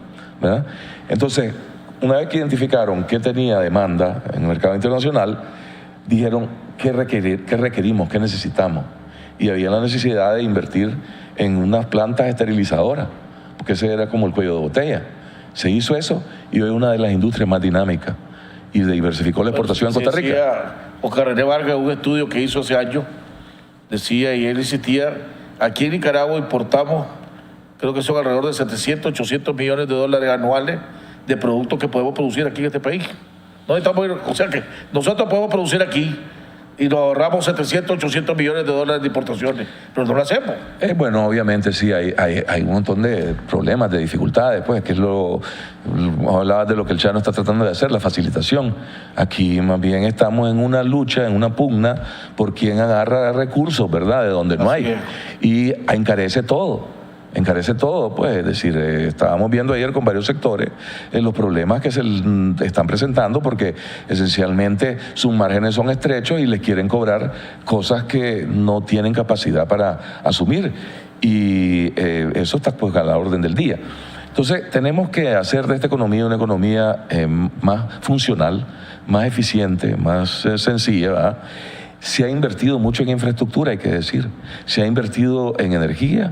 ¿Verdad? Entonces, una vez que identificaron qué tenía demanda en el mercado internacional, dijeron qué requerimos, qué necesitamos. Y había la necesidad de invertir en unas plantas esterilizadoras, porque ese era como el cuello de botella. Se hizo eso y hoy es una de las industrias más dinámicas y diversificó la exportación en Costa Rica. Decía Oscar René Vargas, un estudio que hizo hace años, decía, y él insistía, aquí en Nicaragua importamos, creo que son alrededor de 700, 800 millones de dólares anuales de productos que podemos producir aquí en este país. No estamos, o sea que nosotros podemos producir aquí y nos ahorramos 700, 800 millones de dólares de importaciones, pero no lo hacemos. Bueno, obviamente sí, hay un montón de problemas, de dificultades, pues, que es hablabas de lo que el Chano está tratando de hacer, la facilitación. Aquí más bien estamos en una lucha, en una pugna por quien agarra recursos, ¿verdad?, de donde no hay. Y encarece todo. Pues, es decir, estábamos viendo ayer con varios sectores los problemas que se están presentando porque esencialmente sus márgenes son estrechos y les quieren cobrar cosas que no tienen capacidad para asumir y eso está pues a la orden del día. Entonces tenemos que hacer de esta economía una economía más funcional, más eficiente, más sencilla, ¿verdad? Se ha invertido mucho en infraestructura, hay que decir, se ha invertido en energía.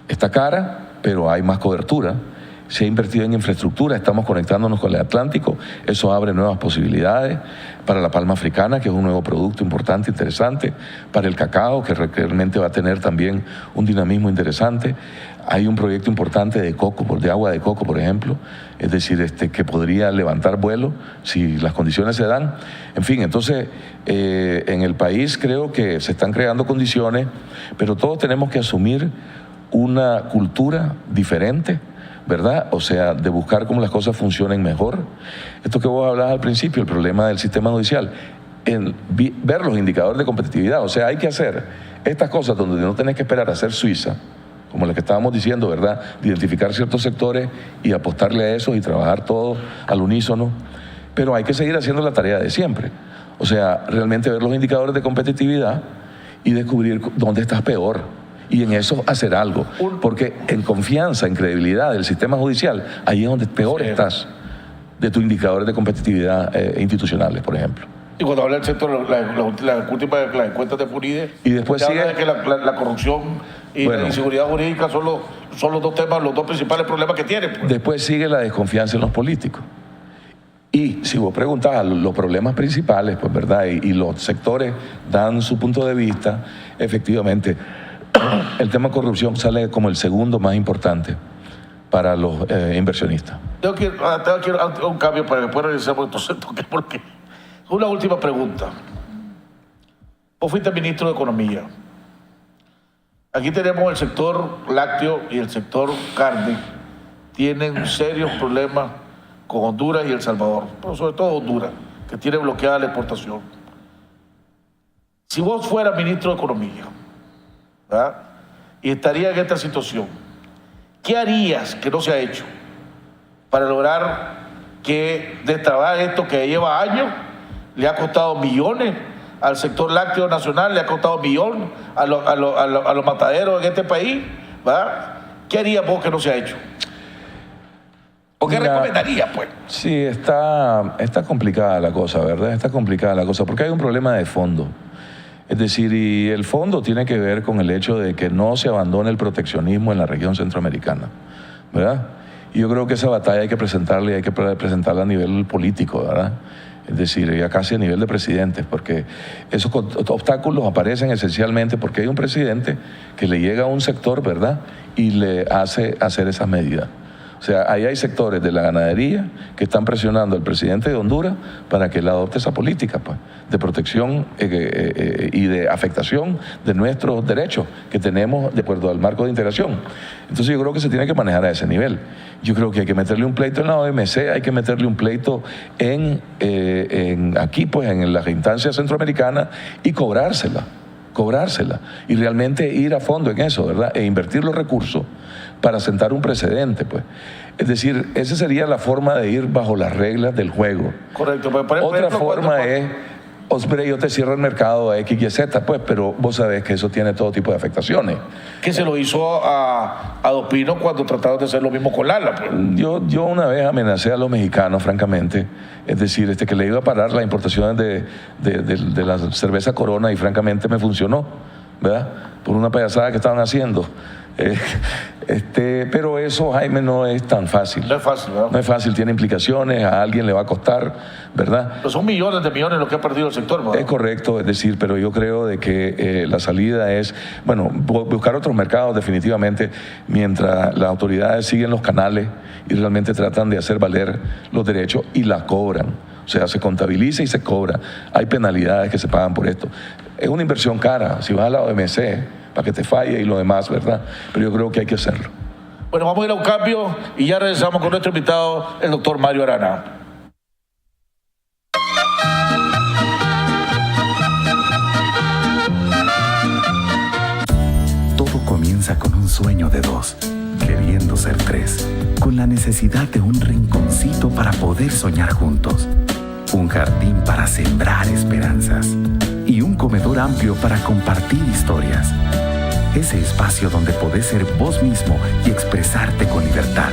Está cara, pero hay más cobertura. Se ha invertido en infraestructura, estamos conectándonos con el Atlántico, eso abre nuevas posibilidades para la palma africana, que es un nuevo producto importante, interesante, para el cacao, que realmente va a tener también un dinamismo interesante. Hay un proyecto importante de coco, de agua de coco, por ejemplo, es decir, que podría levantar vuelo si las condiciones se dan. En fin, entonces, en el país creo que se están creando condiciones, pero todos tenemos que asumir una cultura diferente, ¿verdad? O sea, de buscar cómo las cosas funcionen mejor. Esto que vos hablabas al principio, el problema del sistema judicial, ver los indicadores de competitividad. O sea, hay que hacer estas cosas donde no tenés que esperar a ser Suiza, como la que estábamos diciendo, ¿verdad? De identificar ciertos sectores y apostarle a eso y trabajar todo al unísono. Pero hay que seguir haciendo la tarea de siempre. O sea, realmente ver los indicadores de competitividad y descubrir dónde estás peor. Y en eso hacer algo, porque en confianza, en credibilidad del sistema judicial, ahí es donde peor estás de tus indicadores de competitividad institucionales, por ejemplo. Y cuando habla del sector, las últimas las encuestas de FUNIDE, y después sigue habla de que la corrupción y la inseguridad jurídica son los dos temas, los dos principales problemas que tienen. Pues. Después sigue la desconfianza en los políticos. Y si vos preguntás los problemas principales, pues, ¿verdad? Y los sectores dan su punto de vista, efectivamente. El tema corrupción sale como el segundo más importante para los inversionistas. Tengo que ir a un cambio para que después regresemos entonces, porque una última pregunta. Vos fuiste ministro de Economía. Aquí tenemos el sector lácteo y el sector carne. Tienen serios problemas con Honduras y El Salvador, pero sobre todo Honduras, que tiene bloqueada la exportación. Si vos fueras ministro de Economía, ¿verdad?, y estaría en esta situación, ¿qué harías que no se ha hecho para lograr que destrabar esto que lleva años, le ha costado millones al sector lácteo nacional, le ha costado millones a los mataderos en este país, ¿verdad? ¿Qué harías vos que no se ha hecho? ¿O qué recomendarías, pues? Sí, está complicada la cosa, ¿verdad? Está complicada la cosa, porque hay un problema de fondo. Es decir, y el fondo tiene que ver con el hecho de que no se abandone el proteccionismo en la región centroamericana, ¿verdad? Y yo creo que esa batalla hay que presentarla a nivel político, ¿verdad? Es decir, ya casi a nivel de presidentes, porque esos obstáculos aparecen esencialmente porque hay un presidente que le llega a un sector, ¿verdad?, y le hace hacer esas medidas. O sea, ahí hay sectores de la ganadería que están presionando al presidente de Honduras para que él adopte esa política, pues, de protección y de afectación de nuestros derechos que tenemos de acuerdo al marco de integración. Entonces yo creo que se tiene que manejar a ese nivel. Yo creo que hay que meterle un pleito en la OMC, hay que meterle un pleito aquí, pues, en las instancias centroamericanas y cobrársela y realmente ir a fondo en eso, ¿verdad? E invertir los recursos para sentar un precedente, pues. Es decir, esa sería la forma de ir bajo las reglas del juego. Correcto. Pues, por Otra ejemplo, forma es, hombre, yo te cierro el mercado a X y Z, pues, pero vos sabés que eso tiene todo tipo de afectaciones. Que se lo hizo a Dos Pinos cuando trataron de hacer lo mismo con Lala, pues. Yo una vez amenacé a los mexicanos, francamente, es decir, que le iba a parar las importaciones de la cerveza Corona y francamente me funcionó, ¿verdad? Por una payasada que estaban haciendo. Pero eso, Jaime, no es tan fácil. No es fácil, ¿verdad? No es fácil, tiene implicaciones, a alguien le va a costar, ¿verdad? Pero son millones de millones lo que ha perdido el sector, ¿verdad? Es correcto, es decir, pero yo creo de que la salida es, bueno, buscar otros mercados definitivamente, mientras las autoridades siguen los canales y realmente tratan de hacer valer los derechos y la cobran. O sea, se contabiliza y se cobra. Hay penalidades que se pagan por esto. Es una inversión cara, si vas a la OMC, para que te falle y lo demás, ¿verdad? Pero yo creo que hay que hacerlo. Bueno, vamos a ir a un cambio y ya regresamos con nuestro invitado, el doctor Mario Arana. Todo comienza con un sueño de dos, queriendo ser tres, con la necesidad de un rinconcito para poder soñar juntos, un jardín para sembrar esperanzas y un comedor amplio para compartir historias. Ese espacio donde podés ser vos mismo y expresarte con libertad.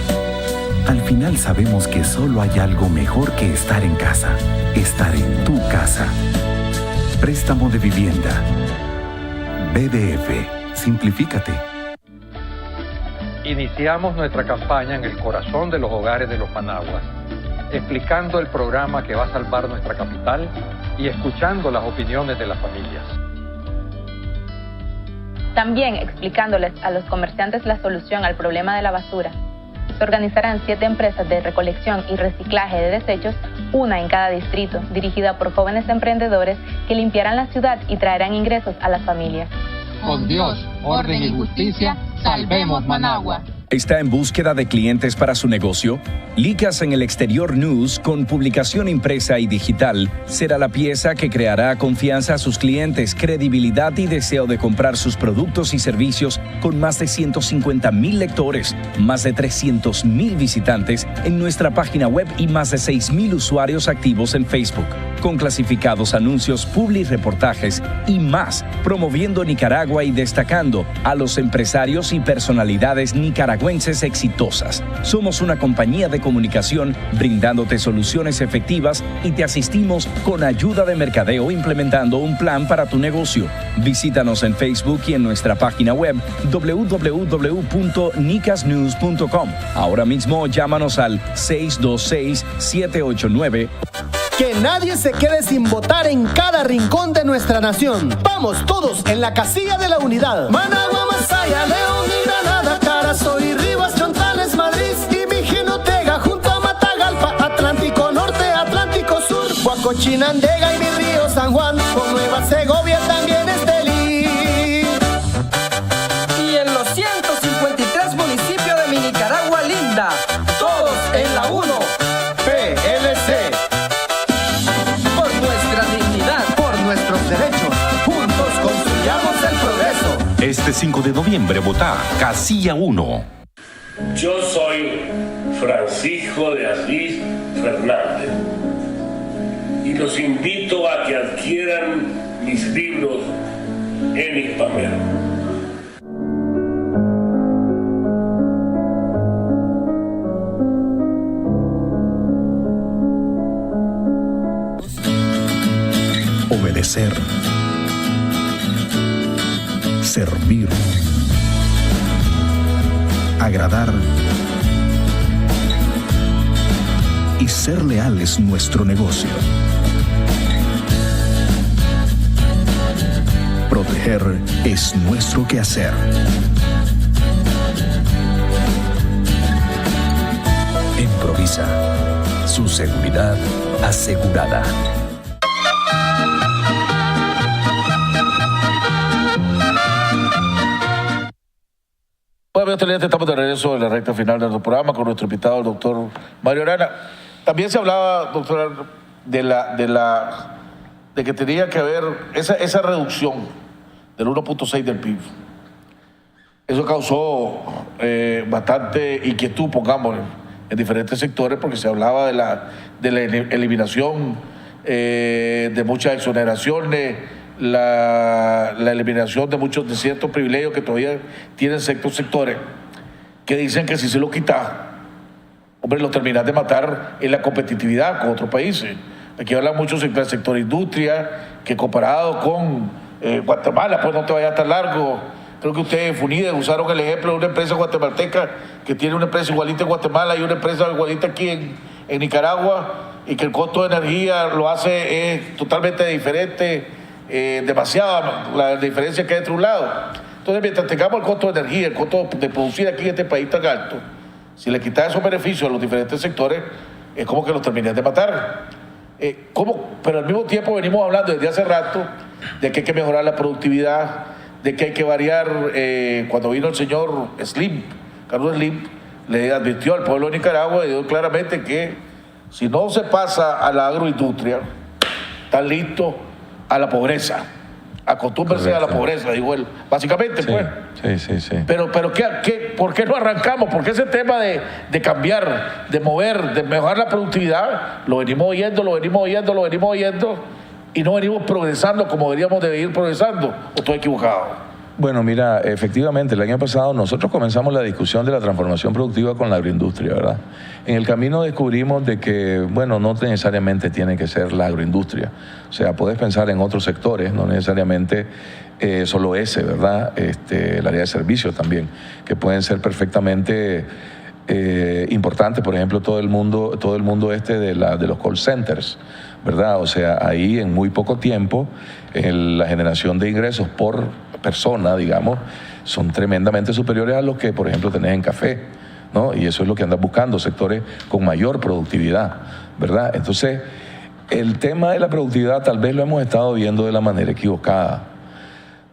Al final sabemos que solo hay algo mejor que estar en casa, estar en tu casa. Préstamo de vivienda. BDF, simplifícate. Iniciamos nuestra campaña en el corazón de los hogares de los Managuas, explicando el programa que va a salvar nuestra capital y escuchando las opiniones de las familias. También explicándoles a los comerciantes la solución al problema de la basura. Se organizarán 7 empresas de recolección y reciclaje de desechos, una en cada distrito, dirigida por jóvenes emprendedores que limpiarán la ciudad y traerán ingresos a las familias. Con Dios, orden y justicia, salvemos Managua. ¿Está en búsqueda de clientes para su negocio? Licas en el Exterior News, con publicación impresa y digital, será la pieza que creará confianza a sus clientes, credibilidad y deseo de comprar sus productos y servicios con más de 150,000 lectores, más de 300,000 visitantes en nuestra página web y más de 6,000 usuarios activos en Facebook, con clasificados anuncios, publireportajes y más, promoviendo Nicaragua y destacando a los empresarios y personalidades nicaragüenses exitosas. Somos una compañía de comunicación brindándote soluciones efectivas y te asistimos con ayuda de mercadeo implementando un plan para tu negocio. Visítanos en Facebook y en nuestra página web www.nicasnews.com. Ahora mismo llámanos al 626-789. Que nadie se quede sin votar en cada rincón de nuestra nación. Vamos todos en la casilla de la unidad. Managua, Masaya, León y Granada, Carazoy, Rivas, Chontales, Madrid y Mijinotega, junto a Matagalpa, Atlántico Norte, Atlántico Sur, Huacochinandega y mi río San Juan, con Nueva Segovia también Fuerza 1, PLC. Por nuestra dignidad, por nuestros derechos, juntos construyamos el progreso. Este 5 de noviembre vota Casilla 1. Yo soy Francisco de Asís Fernández y los invito a que adquieran mis libros en Hispamero. Obedecer, servir, agradar y ser leal es nuestro negocio. Proteger es nuestro quehacer. Improvisa, su seguridad asegurada. Bueno, amigos televidentes, estamos de regreso en la recta final de nuestro programa con nuestro invitado, el doctor Mario Arana. También se hablaba, doctor, de que tenía que haber esa reducción del 1.6 del PIB. Eso causó bastante inquietud, pongámosle, en diferentes sectores, porque se hablaba de la eliminación de muchas exoneraciones, la eliminación de ciertos privilegios que todavía tienen ciertos sectores, que dicen que si se lo quita, hombre, lo terminas de matar en la competitividad con otros países. Aquí hablan mucho del sector industria, que comparado con Guatemala, pues no te vayas tan largo. Creo que ustedes en FUNIDE usaron el ejemplo de una empresa guatemalteca que tiene una empresa igualita en Guatemala y una empresa igualita aquí en Nicaragua, y que el costo de energía lo hace es totalmente diferente, demasiada la diferencia que hay entre un lado. Entonces, mientras tengamos el costo de energía, el costo de producir aquí en este país tan alto, si le quitas esos beneficios a los diferentes sectores, es como que los terminas de matar. Pero al mismo tiempo venimos hablando desde hace rato de que hay que mejorar la productividad, de que hay que variar. Cuando vino el señor Carlos Slim, le advirtió al pueblo de Nicaragua y dijo claramente que si no se pasa a la agroindustria, están listos a la pobreza. Acostúmbrense a la pobreza, digo él. Básicamente, sí, pues. Sí. Pero ¿por qué no arrancamos? ¿Por qué ese tema de cambiar, de mover, de mejorar la productividad, lo venimos oyendo, y no venimos progresando como deberíamos de ir progresando? ¿O estoy equivocado? Bueno, mira, efectivamente, el año pasado nosotros comenzamos la discusión de la transformación productiva con la agroindustria, ¿verdad? En el camino descubrimos de que, bueno, no necesariamente tiene que ser la agroindustria. O sea, puedes pensar en otros sectores, no necesariamente solo ese, ¿verdad? El área de servicios también, que pueden ser perfectamente importantes. Por ejemplo, todo el mundo de los call centers, ¿verdad? O sea, ahí en muy poco tiempo la generación de ingresos por persona, digamos, son tremendamente superiores a los que, por ejemplo, tenés en café, ¿no? Y eso es lo que andas buscando, sectores con mayor productividad, ¿verdad? Entonces, el tema de la productividad tal vez lo hemos estado viendo de la manera equivocada,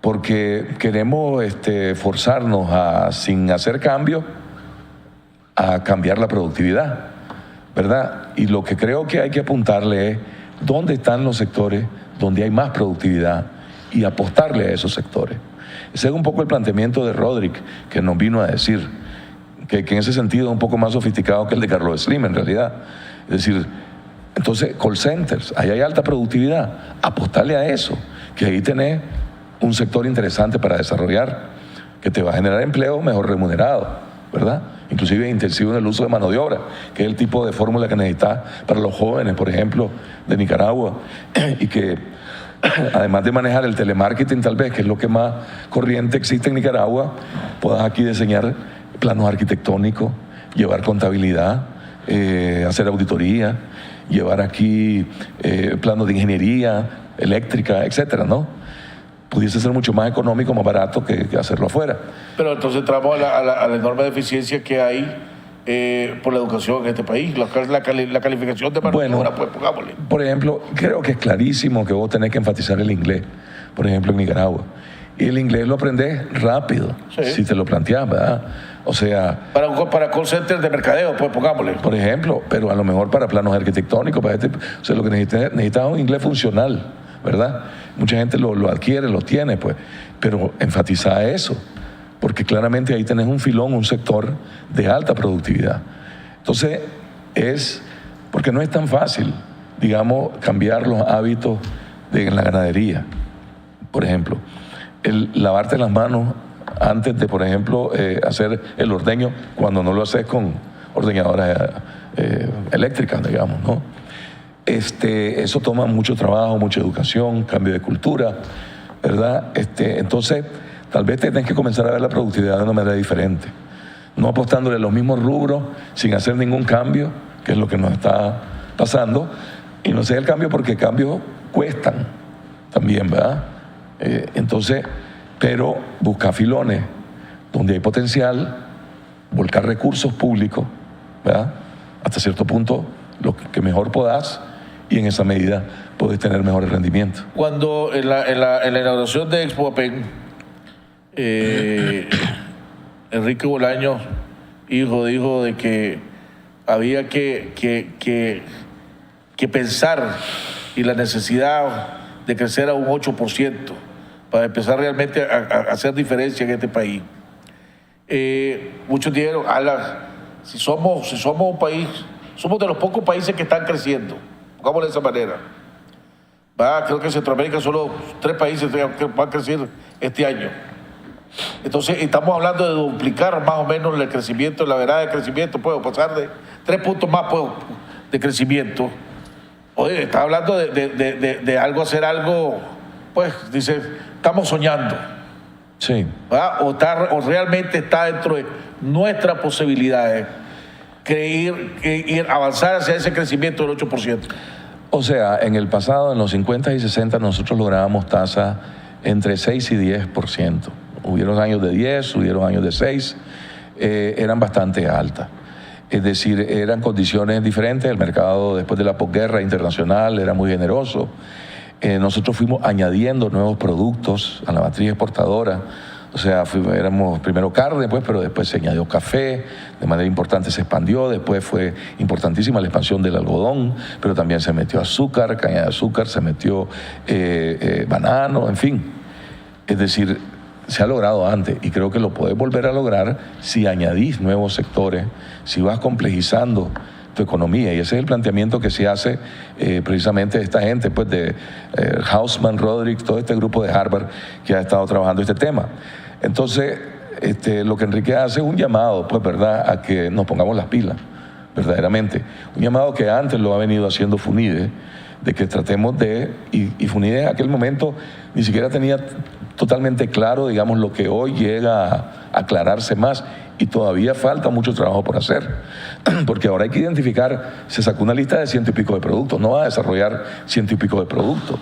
porque queremos forzarnos sin hacer cambios, a cambiar la productividad, ¿verdad? Y lo que creo que hay que apuntarle es dónde están los sectores donde hay más productividad y apostarle a esos sectores. Ese es un poco el planteamiento de Roderick, que nos vino a decir, que en ese sentido es un poco más sofisticado que el de Carlos Slim, en realidad. Es decir, entonces, call centers, ahí hay alta productividad, apostarle a eso, que ahí tenés un sector interesante para desarrollar, que te va a generar empleo mejor remunerado, ¿verdad? Inclusive intensivo en el uso de mano de obra, que es el tipo de fórmula que necesitas para los jóvenes, por ejemplo, de Nicaragua, y que además de manejar el telemarketing tal vez, que es lo que más corriente existe en Nicaragua, puedas aquí diseñar planos arquitectónicos, llevar contabilidad, hacer auditoría, llevar aquí planos de ingeniería eléctrica, etcétera, ¿no? Pudiese ser mucho más económico, más barato que hacerlo afuera. Pero entonces entramos a la enorme deficiencia que hay por la educación en este país, la calificación de mano de obra, pues pongámosle. Por ejemplo, creo que es clarísimo que vos tenés que enfatizar el inglés, por ejemplo, en Nicaragua. Y el inglés lo aprendés rápido, si te lo planteás, ¿verdad? O sea... Para call centers de mercadeo, pues pongámosle. Por ejemplo, pero a lo mejor para planos arquitectónicos, o sea, lo que necesitas es un inglés funcional, ¿verdad? Mucha gente lo adquiere, lo tiene, pues, pero enfatiza eso, porque claramente ahí tenés un filón, un sector de alta productividad. Entonces, porque no es tan fácil, digamos, cambiar los hábitos en la ganadería. Por ejemplo, el lavarte las manos antes de, por ejemplo, hacer el ordeño, cuando no lo haces con ordeñadoras eléctricas, digamos, ¿no? Eso toma mucho trabajo, mucha educación, cambio de cultura, ¿verdad? Entonces, tal vez tenés que comenzar a ver la productividad de una manera diferente, no apostándole a los mismos rubros sin hacer ningún cambio, que es lo que nos está pasando, y no sea el cambio porque cambios cuestan también, ¿verdad? Entonces, pero buscar filones donde hay potencial, volcar recursos públicos, ¿verdad? Hasta cierto punto, lo que mejor podás, y en esa medida podés tener mejores rendimientos. Cuando en la inauguración de Expo Apen, Enrique Bolaños, hijo, dijo de que había que pensar y la necesidad de crecer a un 8% para empezar realmente a hacer diferencia en este país. Muchos dijeron, si somos un país, somos de los pocos países que están creciendo, pongámoslo de esa manera. Creo que en Centroamérica solo 3 países que van a crecer este año. Entonces estamos hablando de duplicar más o menos el crecimiento, la verdad de crecimiento, puedo pasar de 3 puntos más de crecimiento. Oye, está hablando de hacer algo, pues dice, estamos soñando. Sí. O realmente está dentro de nuestras posibilidades avanzar hacia ese crecimiento del 8%. O sea, en el pasado, en los 50 y 60, nosotros lográbamos tasas entre 6 y 10%. Hubieron años de 10, hubieron años de 6, eran bastante altas. Es decir, eran condiciones diferentes. El mercado después de la posguerra internacional era muy generoso. Nosotros fuimos añadiendo nuevos productos a la matriz exportadora. O sea, éramos primero carne, pues, pero después se añadió café, de manera importante se expandió. Después fue importantísima la expansión del algodón, pero también se metió azúcar, caña de azúcar, se metió banano, en fin. Es decir, se ha logrado antes y creo que lo podés volver a lograr si añadís nuevos sectores, si vas complejizando tu economía, y ese es el planteamiento que se hace precisamente de esta gente, pues de Hausman, Roderick, todo este grupo de Harvard que ha estado trabajando este tema. Entonces, lo que Enrique hace es un llamado, pues, ¿verdad?, a que nos pongamos las pilas, verdaderamente. Un llamado que antes lo ha venido haciendo FUNIDE, de que tratemos y FUNIDE en aquel momento ni siquiera tenía totalmente claro, digamos, lo que hoy llega a aclararse más, y todavía falta mucho trabajo por hacer, porque ahora hay que identificar, se sacó una lista de 100 y pico de productos, no va a desarrollar 100 y pico de productos,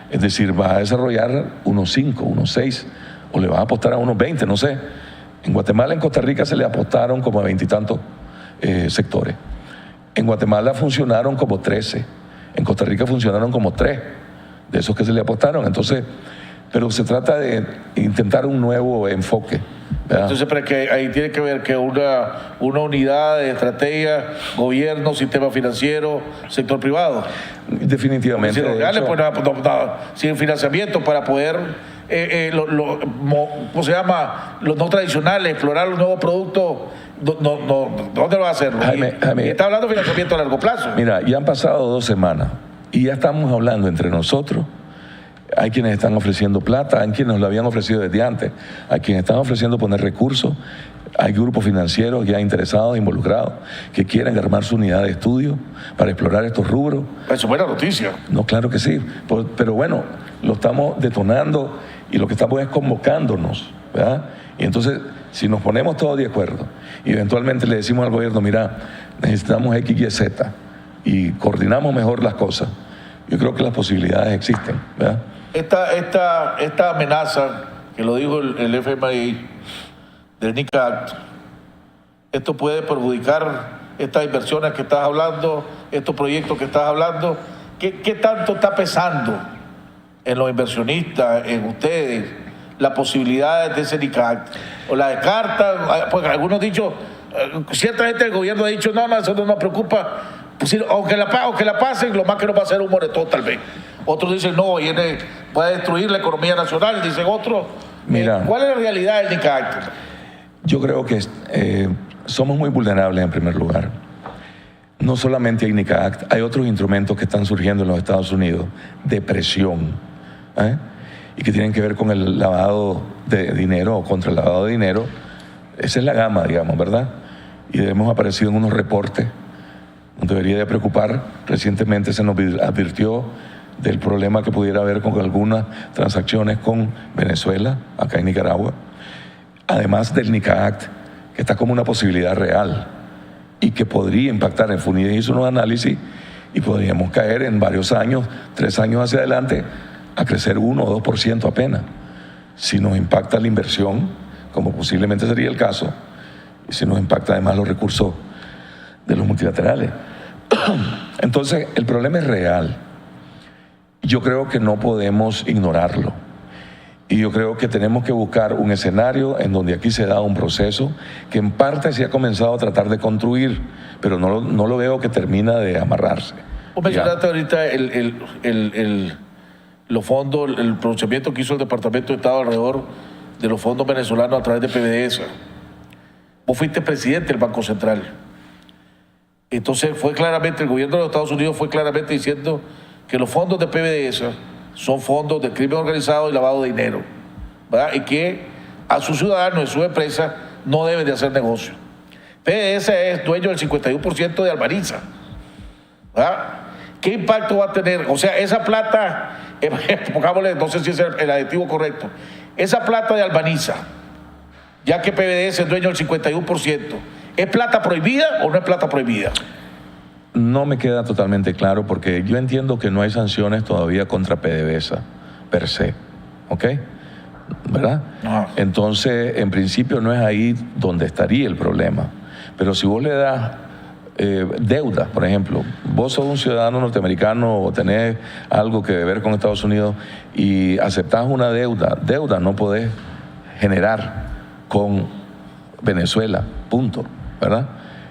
es decir, va a desarrollar unos 5, unos 6, o le vas a apostar a unos 20, no sé. En Guatemala, en Costa Rica se le apostaron como a 20 y tantos sectores. En Guatemala funcionaron como 13, en Costa Rica funcionaron como 3 de esos que se le apostaron. Entonces, pero se trata de intentar un nuevo enfoque, ¿verdad? Entonces, pero que ahí tiene que ver que una unidad de estrategia, gobierno, sistema financiero, sector privado. Definitivamente. Sin financiamiento para poder, ¿cómo se llama? Los no tradicionales, explorar los nuevos productos. ¿Dónde lo va a hacer? Jaime, y está hablando de financiamiento a largo plazo. Mira, ya han pasado 2 semanas y ya estamos hablando entre nosotros. Hay quienes están ofreciendo plata, hay quienes lo habían ofrecido desde antes, hay quienes están ofreciendo poner recursos, hay grupos financieros ya interesados, involucrados, que quieren armar su unidad de estudio para explorar estos rubros. Eso es buena noticia. No, claro que sí, pero bueno, lo estamos detonando y lo que estamos es convocándonos, ¿verdad? Y entonces, si nos ponemos todos de acuerdo y eventualmente le decimos al gobierno, mira, necesitamos X, Y, Z, y coordinamos mejor las cosas, yo creo que las posibilidades existen, ¿verdad? Esta amenaza, que lo dijo el FMI, del NIC Act, esto puede perjudicar estas inversiones que estás hablando, estos proyectos que estás hablando. ¿Qué tanto está pesando en los inversionistas, en ustedes, la posibilidad de ese NICAC, o la descartan, porque algunos han dicho, cierta gente del gobierno ha dicho, no, eso no nos preocupa, pues, aunque la pasen, lo más que nos va a hacer un moretón tal vez. Otros dicen, no, puede destruir la economía nacional, dicen otros. Mira, ¿cuál es la realidad del NICAC? Yo creo que somos muy vulnerables en primer lugar. No solamente hay NICAC, hay otros instrumentos que están surgiendo en los Estados Unidos de presión, y que tienen que ver con el lavado de dinero o contra el lavado de dinero. Esa es la gama, digamos, ¿verdad? Y hemos aparecido en unos reportes. Nos debería de preocupar. Recientemente se nos advirtió del problema que pudiera haber con algunas transacciones con Venezuela, acá en Nicaragua. Además del NICAC, que está como una posibilidad real y que podría impactar. En FUNIDE hizo unos análisis y podríamos caer en varios años, 3 años hacia adelante, a crecer 1 o 2% apenas. Si nos impacta la inversión, como posiblemente sería el caso, y si nos impacta además los recursos de los multilaterales. Entonces, el problema es real. Yo creo que no podemos ignorarlo. Y yo creo que tenemos que buscar un escenario en donde aquí se da un proceso que en parte se ha comenzado a tratar de construir, pero no lo veo que termina de amarrarse. Vos mencionaste ahorita los fondos, el pronunciamiento que hizo el Departamento de Estado alrededor de los fondos venezolanos a través de PDVSA. Vos fuiste presidente del Banco Central. Entonces el gobierno de los Estados Unidos fue claramente diciendo que los fondos de PDVSA son fondos de crimen organizado y lavado de dinero, ¿verdad? Y que a sus ciudadanos, en su empresa, no deben de hacer negocio. PDVSA es dueño del 51% de Albaniza, ¿verdad? ¿Qué impacto va a tener? O sea, esa plata, pongámosle, no sé si es el adjetivo correcto, esa plata de Albaniza, ya que PDVSA es dueño del 51%, ¿es plata prohibida o no es plata prohibida? No me queda totalmente claro porque yo entiendo que no hay sanciones todavía contra PDVSA per se, ¿ok? ¿Verdad? Entonces, en principio no es ahí donde estaría el problema. Pero si vos le das deuda, por ejemplo, vos sos un ciudadano norteamericano o tenés algo que ver con Estados Unidos y aceptás una deuda no podés generar con Venezuela, punto, ¿verdad?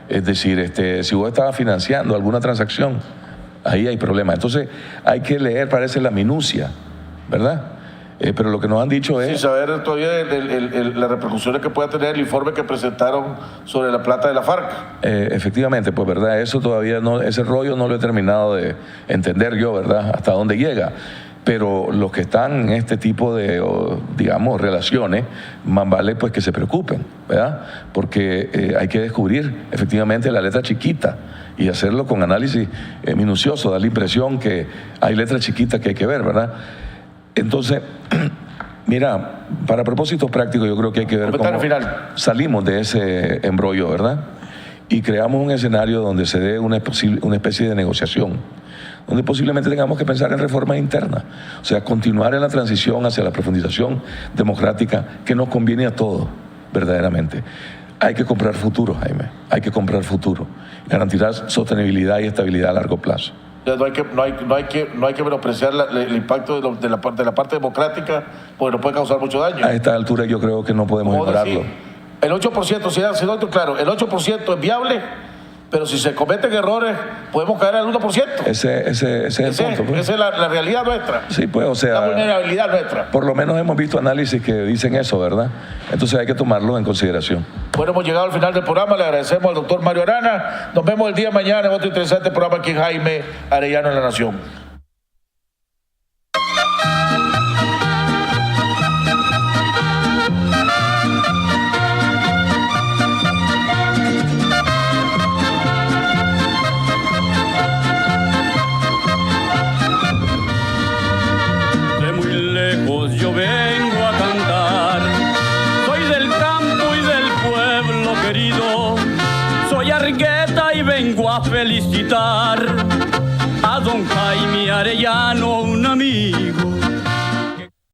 Es decir, si vos estabas financiando alguna transacción, ahí hay problema. Entonces, hay que leer, parece, la minucia, ¿verdad? Pero lo que nos han dicho es... Sin saber todavía las repercusiones que pueda tener el informe que presentaron sobre la plata de la FARC. Efectivamente, pues, ¿verdad? Eso todavía no, ese rollo no lo he terminado de entender yo, ¿verdad? Hasta dónde llega. Pero los que están en este tipo de, digamos, relaciones, más vale pues que se preocupen, ¿verdad? Porque hay que descubrir efectivamente la letra chiquita y hacerlo con análisis minucioso, dar la impresión que hay letras chiquitas que hay que ver, ¿verdad? Entonces, mira, para propósitos prácticos yo creo que hay que ver cómo salimos de ese embrollo, ¿verdad? Y creamos un escenario donde se dé una especie de negociación, donde posiblemente tengamos que pensar en reformas internas, o sea, continuar en la transición hacia la profundización democrática que nos conviene a todos, verdaderamente. Hay que comprar futuro, Jaime, hay que comprar futuro, garantizar sostenibilidad y estabilidad a largo plazo. No hay que menospreciar el impacto de la parte democrática, porque nos puede causar mucho daño. A esta altura yo creo que no podemos ignorarlo. El 8%, si no estoy claro, el 8% es viable, pero si se cometen errores, podemos caer al 1%. Ese es el punto. Pues. Esa es la realidad nuestra. Sí, pues, o sea... La vulnerabilidad nuestra. Por lo menos hemos visto análisis que dicen eso, ¿verdad? Entonces hay que tomarlo en consideración. Bueno, hemos llegado al final del programa. Le agradecemos al doctor Mario Arana. Nos vemos el día de mañana en otro interesante programa aquí en Jaime Arellano en La Nación. Yo vengo a cantar, soy del campo y del pueblo querido, soy Argueta y vengo a felicitar a don Jaime Arellano, un amigo.